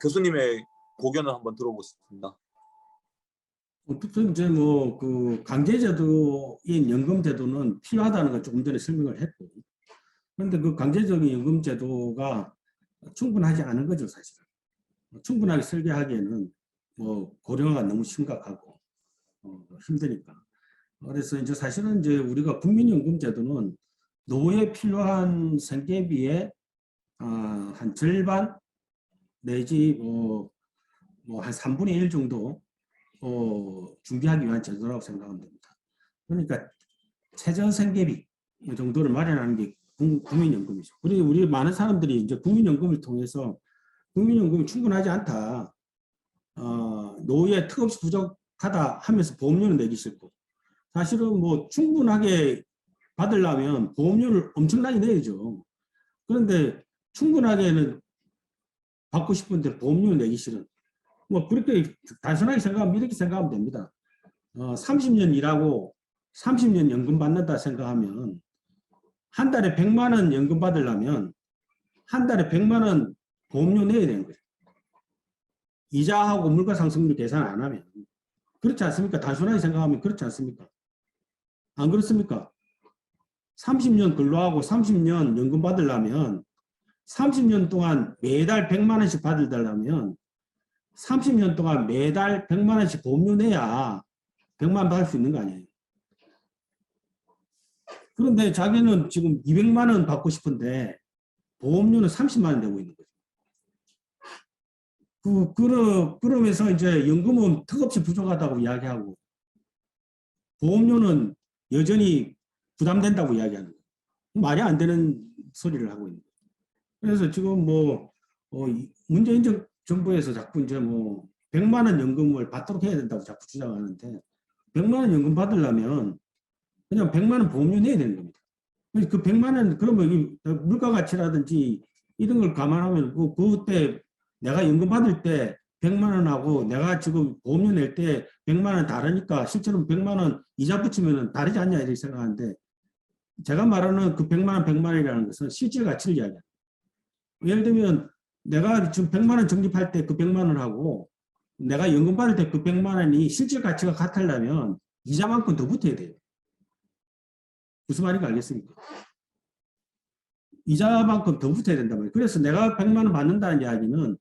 교수님의 고견을 한번 들어보고 싶습니다. 어쨌든 이제 뭐 그 강제제도인 연금제도는 필요하다는 걸 조금 전에 설명을 했고, 그런데 그 강제적인 연금제도가 충분하지 않은 거죠, 사실은. 충분하게 설계하기에는 뭐 고령화가 너무 심각하고 힘드니까. 그래서 이제 사실은 이제 우리가 국민연금제도는 노후에 필요한 생계비의 한 절반 내지 한 3분의 1 정도 준비하기 위한 제도라고 생각하면 됩니다. 그러니까 최저 생계비 이 정도를 마련하는 게 국민연금이죠. 우리 많은 사람들이 이제 국민연금을 통해서 국민연금이 충분하지 않다, 노후에 턱없이 부족하다 하면서 보험료는 내기 싫고, 사실은 뭐 충분하게 받으려면 보험료를 엄청나게 내야죠. 그런데 충분하게는 받고 싶은데 보험료를 내기 싫은, 뭐 그렇게 단순하게 생각하면 이렇게 생각하면 됩니다. 30년 일하고 30년 연금 받는다 생각하면 한 달에 100만 원 연금 받으려면 한 달에 100만 원 보험료 내야 되는 거죠. 이자하고 물가상승률 계산 안 하면. 그렇지 않습니까? 단순하게 생각하면 그렇지 않습니까? 안 그렇습니까? 30년 근로하고 30년 연금 받으려면 30년 동안 매달 100만 원씩 받으려면 30년 동안 매달 100만 원씩 보험료 내야 100만 원 받을 수 있는 거 아니에요. 그런데 자기는 지금 200만 원 받고 싶은데 보험료는 30만 원 내고 있는 거죠. 그러면서 이제 연금은 턱없이 부족하다고 이야기하고 보험료는 여전히 부담된다고 이야기하는 거예요. 말이 안 되는 소리를 하고 있는 거예요. 그래서 지금 문재인 정부에서 자꾸 이제 100만 원 연금을 받도록 해야 된다고 자꾸 주장하는데, 100만 원 연금 받으려면 그냥 100만 원 보험료 내야 되는 겁니다. 그 100만 원, 그러면 물가 가치라든지 이런 걸 감안하면 그때 내가 연금 받을 때 100만 원하고 내가 지금 보험료 낼 때 100만 원 다르니까 실제로 100만 원 이자 붙이면 다르지 않냐 이렇게 생각하는데, 제가 말하는 그 100만 원, 100만 원이라는 것은 실질 가치를 이야기합니다. 예를 들면 내가 지금 100만 원 적립할 때 그 100만 원하고 내가 연금 받을 때 그 100만 원이 실질 가치가 같으려면 이자만큼 더 붙어야 돼요. 무슨 말인지 알겠습니까? 이자만큼 더 붙어야 된단 말이에요. 그래서 내가 100만 원 받는다는 이야기는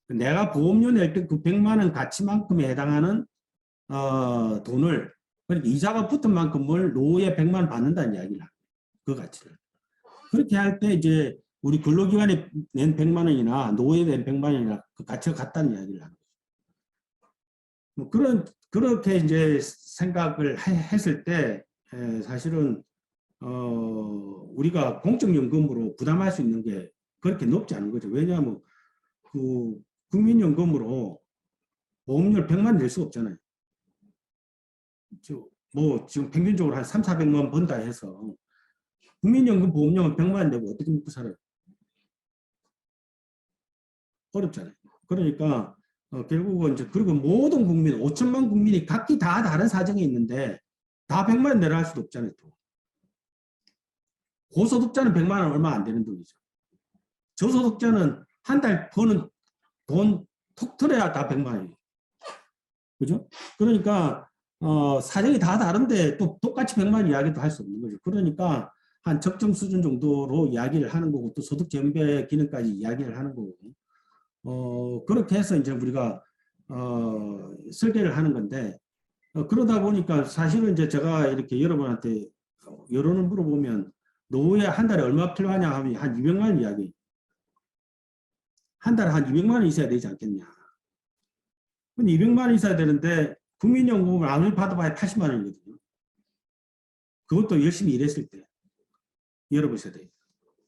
내가 보험료 낼 때 그 100만 원 가치만큼에 해당하는 돈을, 그러니까 이자가 붙은 만큼을 노후에 100만 원 받는다는 이야기를 합니다. 그 가치를. 그렇게 할 때 이제 우리 근로기관에 낸 100만 원이나 노후에 낸 100만 원이나 그 가치가 같다는 이야기를 합니다. 그렇게 이제 생각을 했을 때 사실은 우리가 공적연금으로 부담할 수 있는 게 그렇게 높지 않은 거죠. 왜냐하면 그 국민연금으로 보험료를 100만 원 낼 수 없잖아요. 지금 평균적으로 한 300~400만 원 번다 해서 국민연금 보험료는 100만 원 내고 어떻게 먹고 살아요? 어렵잖아요. 그러니까 결국은 이제, 그리고 모든 국민 5천만 국민이 각기 다 다른 사정이 있는데 다 100만 원 내라 할 수도 없잖아요. 또. 고소득자는 100만 원 얼마 안 되는 돈이죠. 저소득자는 한 달 버는 돈 톡 털어야 다 100만 원이에요. 그죠? 그러니까 사정이 다 다른데 또 똑같이 100만 원 이야기도 할 수 없는 거죠. 그러니까 한 적정 수준 정도로 이야기를 하는 거고, 또 소득 전배 기능까지 이야기를 하는 거고, 그렇게 해서 이제 우리가 설계를 하는 건데, 그러다 보니까 사실은 이제 제가 이렇게 여러분한테 여론을 물어보면 노후에 한 달에 얼마 필요하냐 하면 한 200만 원 이야기. 한 달에 한 200만 원 있어야 되지 않겠냐. 근데 200만 원 있어야 되는데 국민연금을 아무리 받아봐야 80만 원이거든요. 그것도 열심히 일했을 때 열어보셔야 돼요.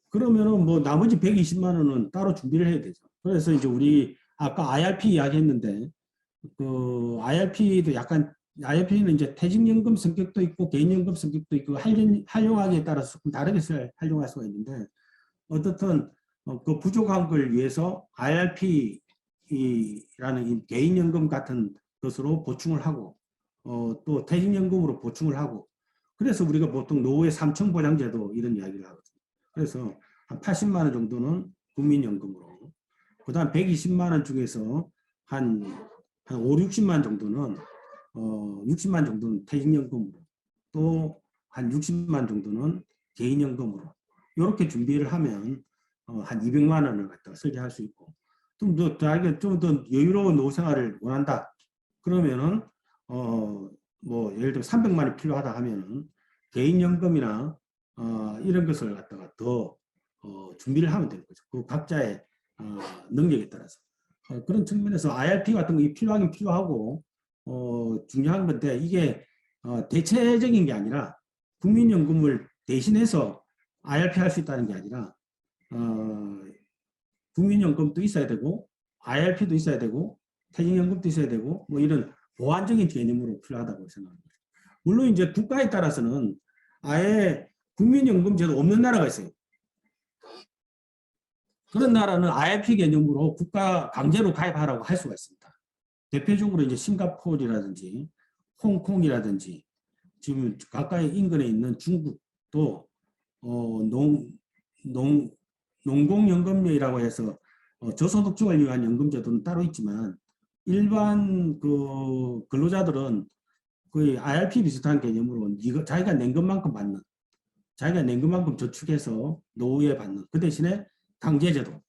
그러면은 나머지 120만 원은 따로 준비를 해야 되죠. 그래서 이제 우리 아까 IRP 이야기했는데 그 IRP도 약간 IRP는 이제 퇴직연금 성격도 있고 개인연금 성격도 있고 활용하기에 따라서 조금 다르게 활용할 수가 있는데 어떻든 그 부족한 걸 위해서 IRP라는 개인연금 같은 것으로 보충을 하고 또 퇴직연금으로 보충을 하고 그래서 우리가 보통 노후의 삼층보장제도 이런 이야기를 하거든요. 그래서 한 80만 원 정도는 국민연금으로 그 다음 120만 원 중에서 한 5, 60만 정도는 60만 정도는 퇴직연금으로 또 한 60만 정도는 개인연금으로 이렇게 준비를 하면 한 200만 원을 갖다가 설계할 수 있고 좀 더 여유로운 노후 생활을 원한다 그러면은 뭐 예를 들어 300만 원이 필요하다 하면은 개인연금이나 이런 것을 갖다가 더 준비를 하면 되는 거죠. 그 각자의 능력에 따라서 그런 측면에서 IRP 같은 거 필요하긴 필요하고 중요한 건데 이게 대체적인 게 아니라 국민연금을 대신해서 IRP 할 수 있다는 게 아니라 국민연금도 있어야 되고 IRP도 있어야 되고 퇴직연금도 있어야 되고 뭐 이런 보완적인 개념으로 필요하다고 생각합니다. 물론 이제 국가에 따라서는 아예 국민연금제도 없는 나라가 있어요. 그런 나라는 IRP 개념으로 국가 강제로 가입하라고 할 수가 있습니다. 대표적으로 이제 싱가포르라든지 홍콩이라든지 지금 가까이 인근에 있는 중국도 농공연금이라고 해서 저소득층을 위한 연금제도는 따로 있지만 일반 그 근로자들은 거의 IRP 비슷한 개념으로 자기가 낸 것만큼 받는 자기가 낸 것만큼 저축해서 노후에 받는 그 대신에 강제제도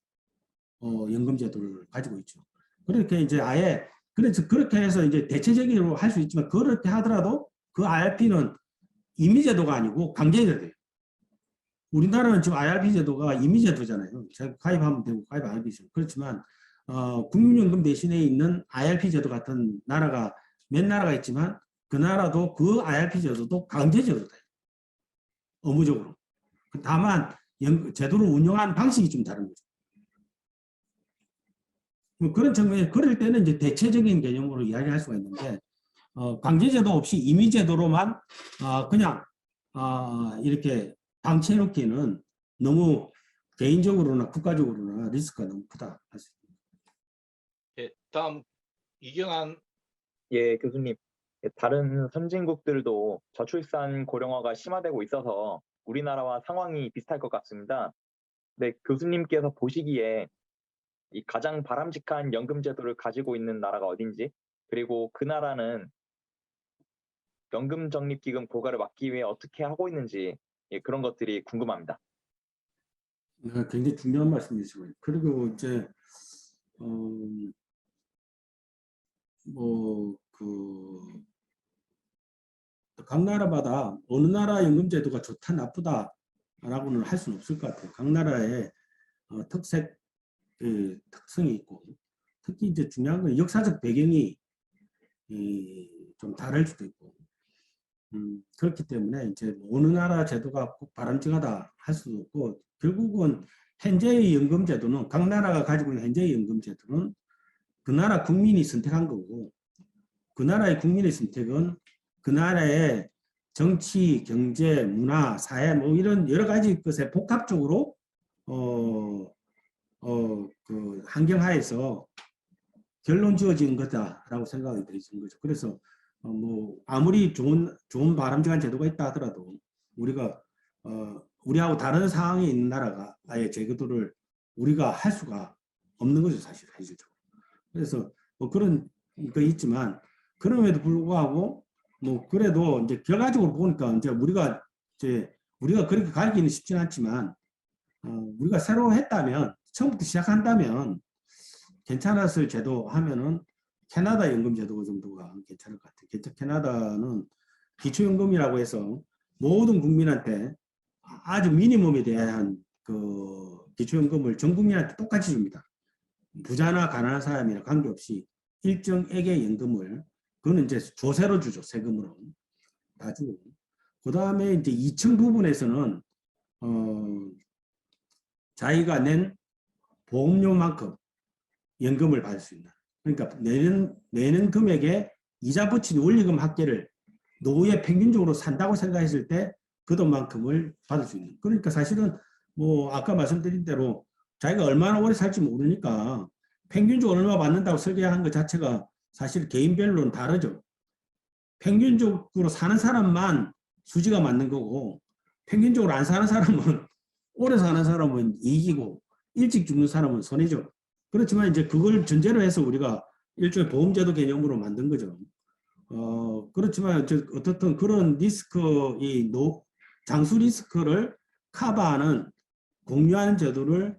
연금제도를 가지고 있죠. 그렇게 이제 아예 그래서 그렇게 해서 이제 대체적으로 할 수 있지만 그렇게 하더라도 그 IRP는 임의제도가 아니고 강제제도예요. 우리나라는 지금 IRP 제도가 임의제도잖아요. 제가 가입하면 되고 가입 안 하면 되죠. 그렇지만 국민연금 대신에 있는 IRP 제도 같은 나라가 몇 나라가 있지만 그 나라도 그 IRP 제도도 강제제도다. 의무적으로. 다만 제도를 운영하는 방식이 좀 다른 거죠. 뭐 그런 측면에 그럴 때는 이제 대체적인 개념으로 이야기할 수가 있는데 강제제도 없이 임의제도로만 그냥 이렇게 방치해 놓기는 너무 개인적으로나 국가적으로나 리스크가 너무 크다 할 수 있습니다. 예, 다음 이경환. 예, 교수님. 다른 선진국들도 저출산 고령화가 심화되고 있어서 우리나라와 상황이 비슷할 것 같습니다. 네, 교수님께서 보시기에 이 가장 바람직한 연금 제도를 가지고 있는 나라가 어딘지, 그리고 그 나라는 연금 적립기금 고갈을 막기 위해 어떻게 하고 있는지 그런 것들이 궁금합니다. 네, 굉장히 중요한 말씀이시고요. 그리고 이제 각 나라마다 어느 나라 연금제도가 좋다 나쁘다라고는 할 수는 없을 것 같아요. 각 나라의 특성이 있고 특히 이제 중요한 건 역사적 배경이 좀 다를 수도 있고 그렇기 때문에 이제 어느 나라 제도가 꼭 바람직하다 할 수도 없고 결국은 현재의 연금제도는 각 나라가 가지고 있는 현재의 연금제도는 그 나라 국민이 선택한 거고 그 나라의 국민의 선택은 그 나라의 정치, 경제, 문화, 사회 뭐 이런 여러 가지 것에 복합적으로 그 환경하에서 결론 지어진 거다라고 생각이 되는 거죠. 그래서 뭐 아무리 좋은 바람직한 제도가 있다 하더라도 우리하고 다른 상황에 있는 나라가 아예 제도를 우리가 할 수가 없는 거죠, 사실 현실적으로. 그래서 뭐 그런 거 있지만 그럼에도 불구하고 뭐 그래도 이제 결과적으로 보니까 이제 우리가 그렇게 가기는 쉽지는 않지만 우리가 새로 했다면 처음부터 시작한다면 괜찮았을 제도 하면은 캐나다 연금 제도 정도가 괜찮을 것 같아요. 캐나다는 기초연금이라고 해서 모든 국민한테 아주 미니멈에 대한 그 기초연금을 전 국민한테 똑같이 줍니다. 부자나 가난한 사람이나 관계없이 일정액의 연금을 그거는 이제 조세로 주죠. 세금으로 다 주고 그 다음에 이제 2층 부분에서는 자기가 낸 보험료만큼 연금을 받을 수 있는. 그러니까 내는 금액에 이자 붙인 원리금 합계를 노후에 평균적으로 산다고 생각했을 때 그 돈만큼을 받을 수 있는. 그러니까 사실은 뭐 아까 말씀드린 대로 자기가 얼마나 오래 살지 모르니까 평균적으로 얼마 받는다고 설계한 것 자체가 사실 개인별로는 다르죠. 평균적으로 사는 사람만 수지가 맞는 거고 평균적으로 안 사는 사람은 오래 사는 사람은 이익이고 일찍 죽는 사람은 손해죠. 그렇지만 이제 그걸 전제로 해서 우리가 일종의 보험제도 개념으로 만든 거죠. 그렇지만 어떻든 그런 리스크, 장수 리스크를 커버하는 공유하는 제도를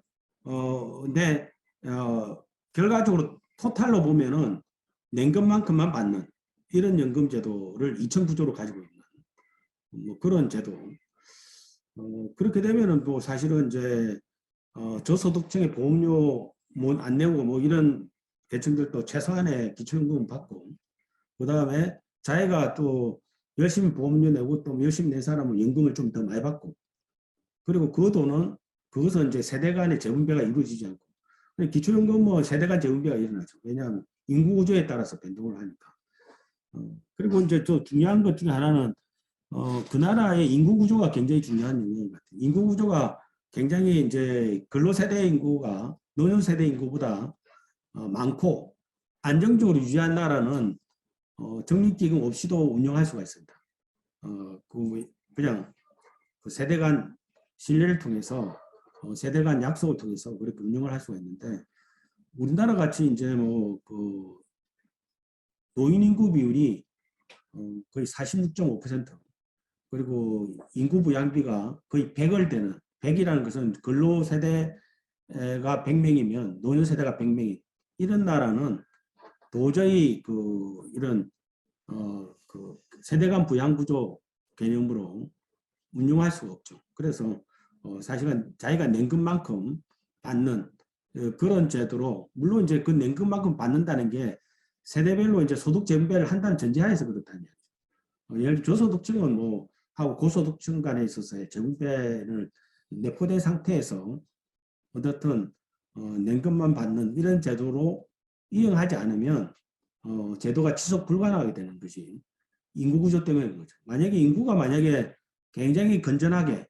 결과적으로 토탈로 보면은 낸 것만큼만 받는 이런 연금 제도를 2천 구조로 가지고 있는 뭐 그런 제도. 그렇게 되면은 뭐 사실은 이제 저소득층의 보험료 뭐 안 내고 뭐 이런 계층들도 최소한의 기초연금 받고 그 다음에 자기가 또 열심히 보험료 내고 또 열심히 낸 사람은 연금을 좀 더 많이 받고 그리고 그 돈은 그것은 이제 세대 간의 재분배가 이루어지지 않고 기초연금은 세대 간 재분배가 일어나죠. 왜냐하면 인구 구조에 따라서 변동을 하니까. 그리고 이제 또 중요한 것 중에 하나는 그 나라의 인구 구조가 굉장히 중요한 영역인 것 같아요. 인구 구조가 굉장히 이제 근로 세대 인구가 노년 세대 인구보다 많고 안정적으로 유지한 나라는 적립기금 없이도 운영할 수가 있습니다. 그냥 그 세대 간 신뢰를 통해서 세대 간 약속을 통해서 그렇게 운영을 할 수가 있는데 우리나라 같이 이제 뭐 그 노인 인구 비율이 거의 46.5% 그리고 인구 부양비가 거의 100을 되는 100이라는 것은 근로 세대가 100명이면 노년 세대가 100명이 이런 나라는 도저히 이런 그 세대 간 부양 구조 개념으로 운용할 수가 없죠. 그래서 사실은 자기가 낸 것만큼 받는 그런 제도로 물론 이제 그 낸 것만큼 받는다는 게 세대별로 이제 소득 재분배를 한다는 전제하에서 그렇다는 얘기죠. 예를 들어 저소득층은 뭐 하고 고소득층 간에 있어서의 재분배를 내포된 상태에서 어떻든 낸 것만 받는 이런 제도로 이용하지 않으면 제도가 지속 불가능하게 되는 것이 인구 구조 때문에 그런 거죠. 만약에 인구가 굉장히 건전하게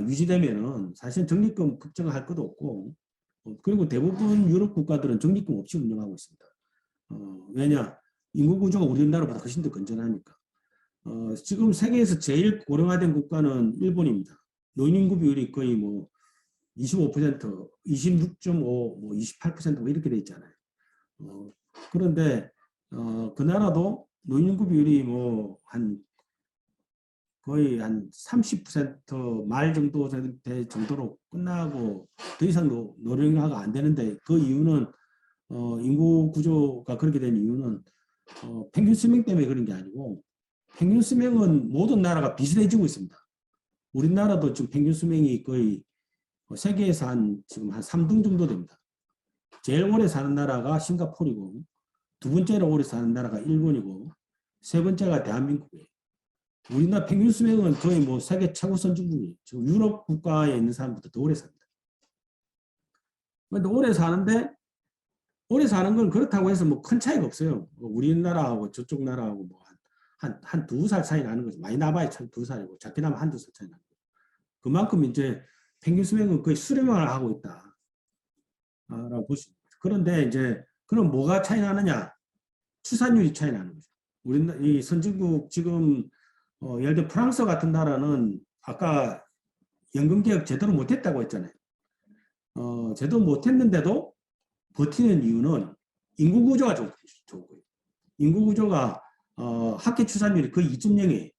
유지되면은 사실 적립금 걱정할 것도 없고 그리고 대부분 유럽 국가들은 적립금 없이 운영하고 있습니다. 왜냐 인구 구조가 우리나라보다 훨씬 더 건전하니까. 지금 세계에서 제일 고령화된 국가는 일본입니다. 노인 인구 비율이 거의 뭐 25%, 26.5, 뭐 28% 뭐 이렇게 돼 있잖아요. 그런데 그 나라도 노인 인구 비율이 뭐 거의 한 30% 말 정도로 끝나고 더 이상 노령화가 안 되는데 그 이유는 인구 구조가 그렇게 된 이유는 평균 수명 때문에 그런 게 아니고 평균 수명은 모든 나라가 비슷해지고 있습니다. 우리나라도 지금 평균 수명이 거의 세계에서 지금 한 3등 정도 됩니다. 제일 오래 사는 나라가 싱가포르이고 두 번째로 오래 사는 나라가 일본이고 세 번째가 대한민국이에요. 우리나라 평균 수명은 거의 뭐 세계 최고 선진국이에요. 지금 유럽 국가에 있는 사람보다 더 오래 삽니다. 근데 오래 사는 건 그렇다고 해서 뭐 큰 차이가 없어요. 우리나라하고 저쪽 나라하고 뭐 한 2살 차이 나는 거죠. 많이 나봐야 참 2살이고 작게 나면 1~2살 차이 나는 거죠. 그만큼 이제 평균 수명은 거의 수렴을 하고 있다. 라고 볼 수 있습니다. 그런데 이제 그럼 뭐가 차이 나느냐? 출산율이 차이 나는 거죠. 우리나라 이 선진국 지금 예를 들어 프랑스 같은 나라는 아까 연금개혁 제대로 못했다고 했잖아요. 제대로 못했는데도 버티는 이유는 인구 구조가 좋은 거예요. 인구 구조가 합계 출산율이 거의 2.0이에요.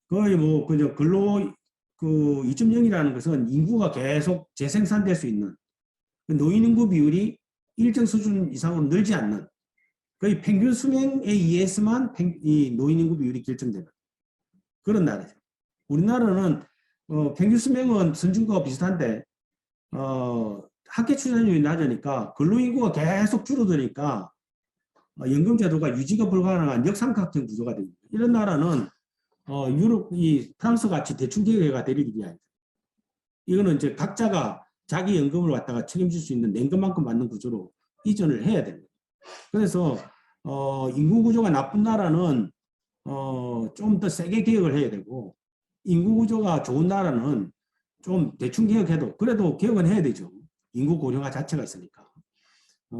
거의 뭐 그저 근로 2.0이라는 것은 인구가 계속 재생산될 수 있는 노인 인구 비율이 일정 수준 이상으로 늘지 않는 거의 평균 수명에 의해서만 이 노인 인구 비율이 결정되는 그런 나라죠. 우리나라는 평균 수명은 선진국과 비슷한데 합계 출산율이 낮으니까 근로인구가 계속 줄어드니까 연금제도가 유지가 불가능한 역삼각형 구조가 됩니다. 이런 나라는 프랑스 같이 대충 계획가 될 일이 아니다. 이거는 이제 각자가 자기 연금을 갖다가 책임질 수 있는 낸 것만큼 받는 구조로 이전을 해야 됩니다. 그래서 인구 구조가 나쁜 나라는 좀 더 세게 개혁을 해야 되고 인구 구조가 좋은 나라는 좀 대충 개혁해도 그래도 개혁은 해야 되죠. 인구 고령화 자체가 있으니까.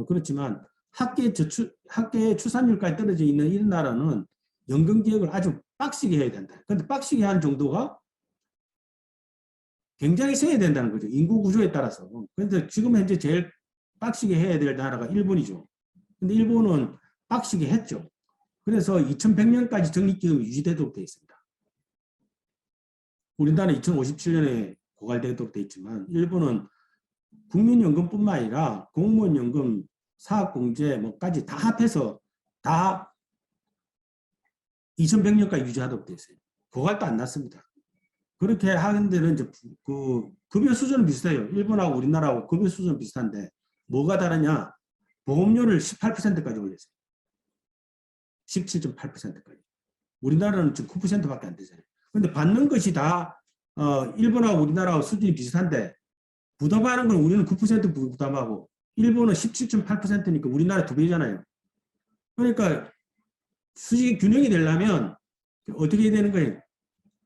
그렇지만 학계 출산율까지 떨어져 있는 이런 나라는 연금 개혁을 아주 빡시게 해야 된다. 그런데 빡시게 하는 정도가 굉장히 세야 된다는 거죠. 인구 구조에 따라서. 그런데 지금 현재 제일 빡시게 해야 될 나라가 일본이죠. 근데 일본은 빡시게 했죠. 그래서 2100년까지 적립기금이 유지되도록 되어 있습니다. 우리나라는 2057년에 고갈되도록 되어 있지만 일본은 국민연금뿐만 아니라 공무원연금, 사학공제 뭐까지 다 합해서 다 2100년까지 유지하도록 되어 있어요. 고갈도 안 났습니다. 그렇게 하는 데는 이제 그 급여 수준은 비슷해요. 일본하고 우리나라하고 급여 수준은 비슷한데 뭐가 다르냐? 보험료를 18%까지 올렸어요. 17.8%까지. 우리나라는 지금 9%밖에 안 되잖아요. 그런데 받는 것이 다 일본하고 우리나라하고 수준이 비슷한데 부담하는 건 우리는 9% 부담하고 일본은 17.8%니까 우리나라 2배잖아요. 그러니까 수익 균형이 되려면 어떻게 해야 되는 거예요?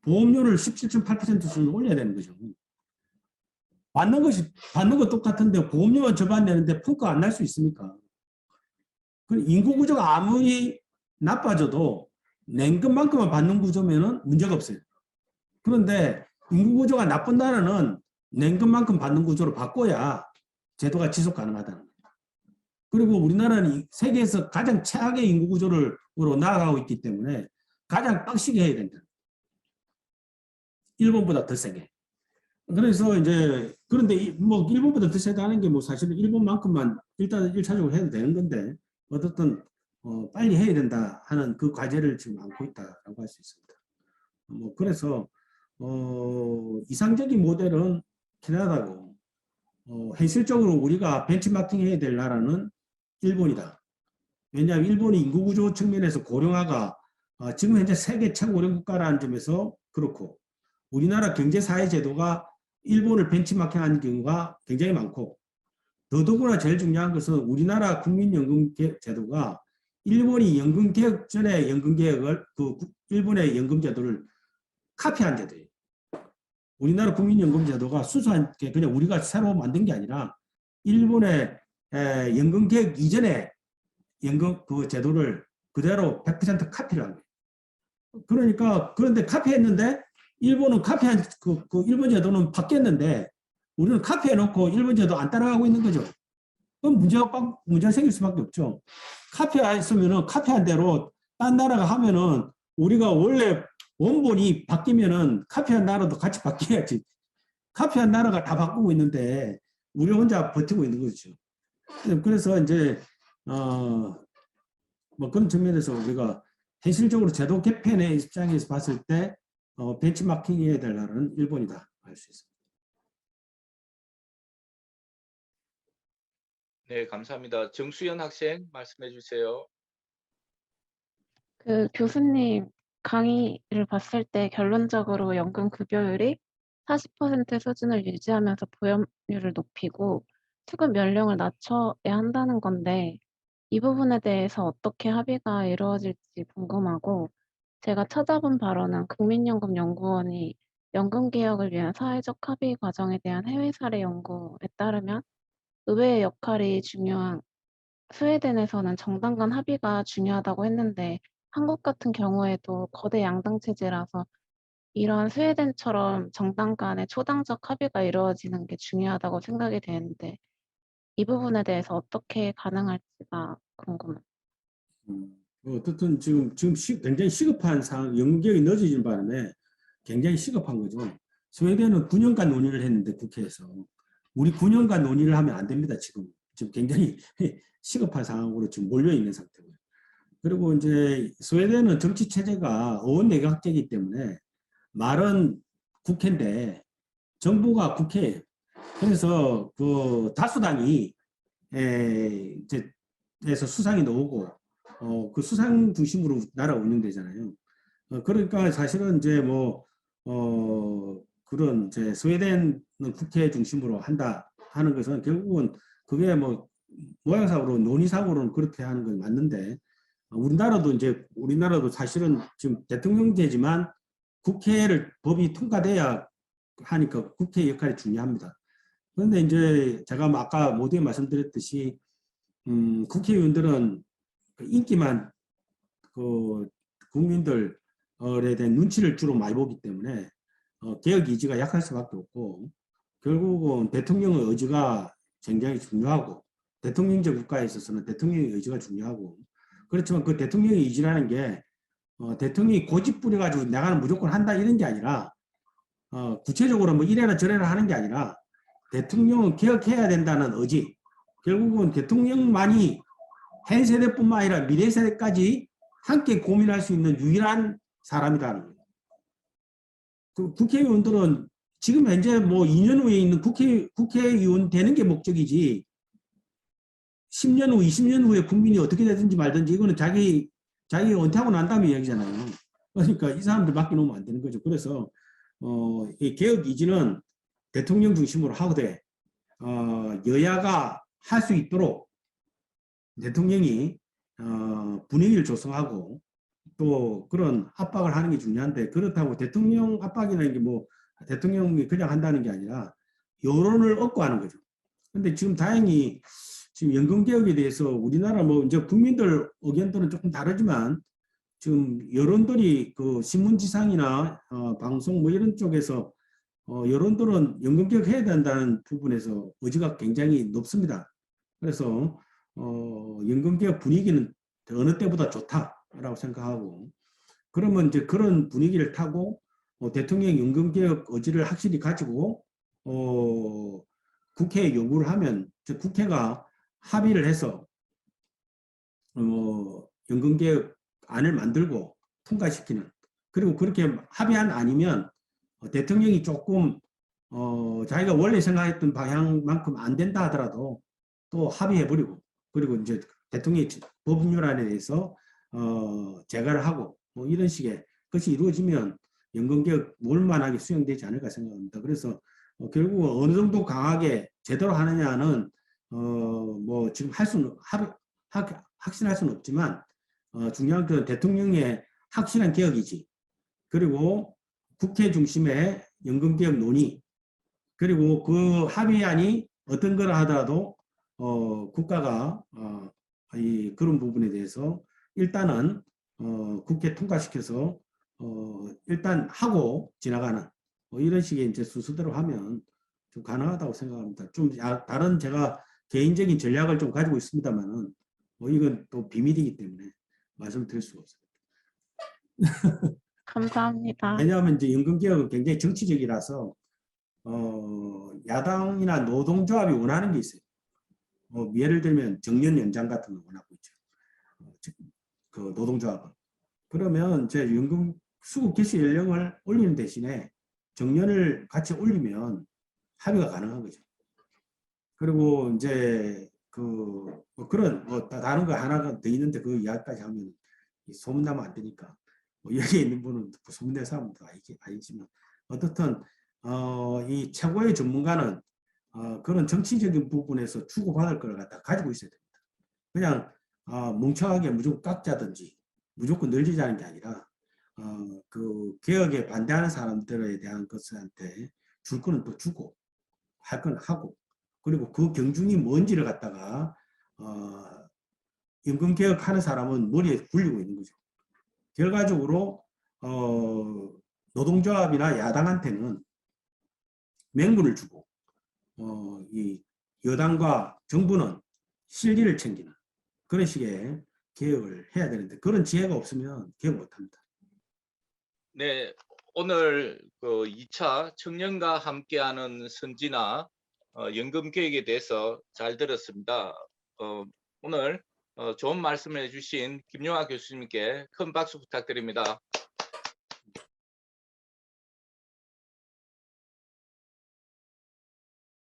보험료를 17.8% 수준으로 올려야 되는 거죠. 받는 거 똑같은데 보험료만 절반 내는데 평가 안 날 수 있습니까? 인구 구조가 아무리 나빠져도 낸 것만큼만 받는 구조면은 문제가 없어요. 그런데 인구 구조가 나쁜 나라는 낸 것만큼 받는 구조로 바꿔야 제도가 지속 가능하다는 거예요. 그리고 우리나라는 세계에서 가장 최악의 인구 구조로 나아가고 있기 때문에 가장 빡시게 해야 된다. 일본보다 더 세게. 그래서 이제 그런데 뭐 일본보다 더 세다는 게 뭐 사실은 일본만큼만 일단 1차적으로 해도 되는 건데 어떻든 빨리 해야 된다 하는 그 과제를 지금 안고 있다라고 할 수 있습니다. 뭐 그래서 이상적인 모델은 캐나다고 현실적으로 우리가 벤치마킹 해야 될 나라는 일본이다. 왜냐하면 일본이 인구 구조 측면에서 고령화가 지금 현재 세계 최고령 국가라는 점에서 그렇고 우리나라 경제사회 제도가 일본을 벤치마킹하는 경우가 굉장히 많고 더더구나 제일 중요한 것은 우리나라 국민연금 제도가 일본이 연금개혁 전에 연금개혁을 일본의 연금제도를 카피한 제도예요. 우리나라 국민연금제도가 수수한 게 그냥 우리가 새로 만든 게 아니라 일본의 연금개혁 이전에 연금 그 제도를 그대로 100% 카피를 한 거예요. 그러니까 그런데 카피했는데 일본은 카피한 그 일본 제도는 바뀌었는데 우리는 카피해놓고 일본 제도 안 따라가고 있는 거죠. 그럼 문제가 생길 수밖에 없죠. 카피했으면은 카피한 대로 딴 나라가 하면은 우리가 원래 원본이 바뀌면은 카피한 나라도 같이 바뀌어야지. 카피한 나라가 다 바꾸고 있는데 우리 혼자 버티고 있는 거죠. 그래서 이제 뭐 그런 측면에서 우리가 현실적으로 제도 개편의 입장에서 봤을 때 벤치마킹해야 될 나라는 일본이다 할 수 있습니다. 네, 감사합니다. 정수연 학생 말씀해 주세요. 그 교수님 강의를 봤을 때 결론적으로 연금 급여율이 40% 수준을 유지하면서 보험료를 높이고 수급 연령을 낮춰야 한다는 건데 이 부분에 대해서 어떻게 합의가 이루어질지 궁금하고 제가 찾아본 바로는 국민연금연구원이 연금 개혁을 위한 사회적 합의 과정에 대한 해외 사례 연구에 따르면 의회의 역할이 중요한 스웨덴에서는 정당 간 합의가 중요하다고 했는데 한국 같은 경우에도 거대 양당 체제라서 이런 스웨덴처럼 정당 간의 초당적 합의가 이루어지는 게 중요하다고 생각이 되는데 이 부분에 대해서 어떻게 가능할지가 궁금합니다. 어떻든 지금 굉장히 시급한 상황, 연금개혁이 늦어진 바람에 굉장히 시급한 거죠. 스웨덴은 9년간 논의를 했는데 국회에서 우리 9년간 논의를 하면 안 됩니다. 지금 굉장히 시급한 상황으로 지금 몰려 있는 상태고요. 그리고 이제 스웨덴은 정치 체제가 어원내각제이기 때문에 말은 국회인데 정부가 국회예요. 그래서 그 다수당이 에서 수상이 나오고 그 수상 중심으로 나라가 운영되잖아요. 그러니까 사실은 이제 뭐 그런 이제 스웨덴은 국회 중심으로 한다 하는 것은 결국은 그게 뭐 모양상으로 논의상으로는 그렇게 하는 건 맞는데 우리나라도 사실은 지금 대통령제지만 국회를 법이 통과돼야 하니까 국회 역할이 중요합니다. 그런데 이제 제가 아까 모두에 말씀드렸듯이 국회의원들은 그 인기만 그 국민들에 대한 눈치를 주로 많이 보기 때문에 개혁 의지가 약할 수밖에 없고 결국은 대통령의 의지가 굉장히 중요하고 대통령제 국가에 있어서는 대통령의 의지가 중요하고 그렇지만 그 대통령의 의지라는 게 대통령이 고집 부려가지고 내가 무조건 한다 이런 게 아니라 구체적으로 뭐 이래라 저래라 하는 게 아니라 대통령은 개혁해야 된다는 의지 결국은 대통령만이 현 세대뿐만 아니라 미래 세대까지 함께 고민할 수 있는 유일한 사람이라는 거예요. 그 국회의원들은 지금 현재 뭐 2년 후에 있는 국회의원 되는 게 목적이지 10년 후, 20년 후에 국민이 어떻게 되든지 말든지 이거는 자기가 은퇴하고 난 다음에 이야기잖아요. 그러니까 이 사람들 맡겨놓으면 안 되는 거죠. 그래서 이 개혁 이지는 대통령 중심으로 하되 여야가 할 수 있도록 대통령이 분위기를 조성하고 또 그런 압박을 하는 게 중요한데 그렇다고 대통령 압박이라는 게 뭐 대통령이 그냥 한다는 게 아니라 여론을 얻고 하는 거죠. 근데 지금 다행히 지금 연금개혁에 대해서 우리나라 뭐 이제 국민들 의견들은 조금 다르지만 지금 여론들이 그 신문지상이나 방송 뭐 이런 쪽에서 여론들은 연금개혁 해야 된다는 부분에서 의지가 굉장히 높습니다. 그래서 연금개혁 분위기는 어느 때보다 좋다라고 생각하고 그러면 이제 그런 분위기를 타고 대통령 연금개혁 의지를 확실히 가지고 국회에 요구를 하면 국회가 합의를 해서 연금개혁 안을 만들고 통과시키는 그리고 그렇게 합의안 아니면 대통령이 조금 자기가 원래 생각했던 방향만큼 안 된다 하더라도 또 합의해버리고 그리고 이제 대통령이 법률안에 대해서 제가를 하고 뭐 이런 식의 것이 이루어지면 연금개혁 몰만하게 수용되지 않을까 생각합니다. 그래서 결국은 어느 정도 강하게 제대로 하느냐는 뭐 지금 확신할 수는 없지만 중요한 건 대통령의 확실한 개혁이지 그리고 국회 중심의 연금개혁 논의 그리고 그 합의안이 어떤 거라 하더라도 국가가 그런 부분에 대해서 일단은 국회 통과시켜서 일단 하고 지나가는 이런 식의 이제 순서대로 하면 좀 가능하다고 생각합니다. 좀 다른 제가 개인적인 전략을 좀 가지고 있습니다만은 이건 또 비밀이기 때문에 말씀드릴 수가 없습니다. 감사합니다. 왜냐하면 이제 연금개혁은 굉장히 정치적이라서 야당이나 노동조합이 원하는 게 있어요. 예를 들면 정년 연장 같은 거 원하고 있죠. 그 노동조합은. 그러면 이제 연금 수급 개시 연령을 올리는 대신에 정년을 같이 올리면 합의가 가능한 거죠. 그리고 이제 그런 다른 거 하나가 더 있는데 그 이야기까지 하면 소문나면 안 되니까 여기에 있는 분은 소문낼 사람도 아니지만 어떻든 이 최고의 전문가는 그런 정치적인 부분에서 주고받을 걸 갖다 가지고 있어야 됩니다. 그냥 멍청하게 무조건 깎자든지 무조건 늘리자는 게 아니라 그 개혁에 반대하는 사람들에 대한 것한테 줄 거는 또 주고 할 건 하고 그리고 그 경중이 뭔지를 갖다가 연금개혁하는 사람은 머리에 굴리고 있는 거죠. 결과적으로 노동조합이나 야당한테는 맹분을 주고 이 여당과 정부는 실리를 챙기는 그런 식의 개혁을 해야 되는데 그런 지혜가 없으면 개혁 못합니다. 네, 오늘 그 2차 청년과 함께하는 선진화 연금개혁에 대해서 잘 들었습니다. 오늘 좋은 말씀을 해주신 김용하 교수님께 큰 박수 부탁드립니다.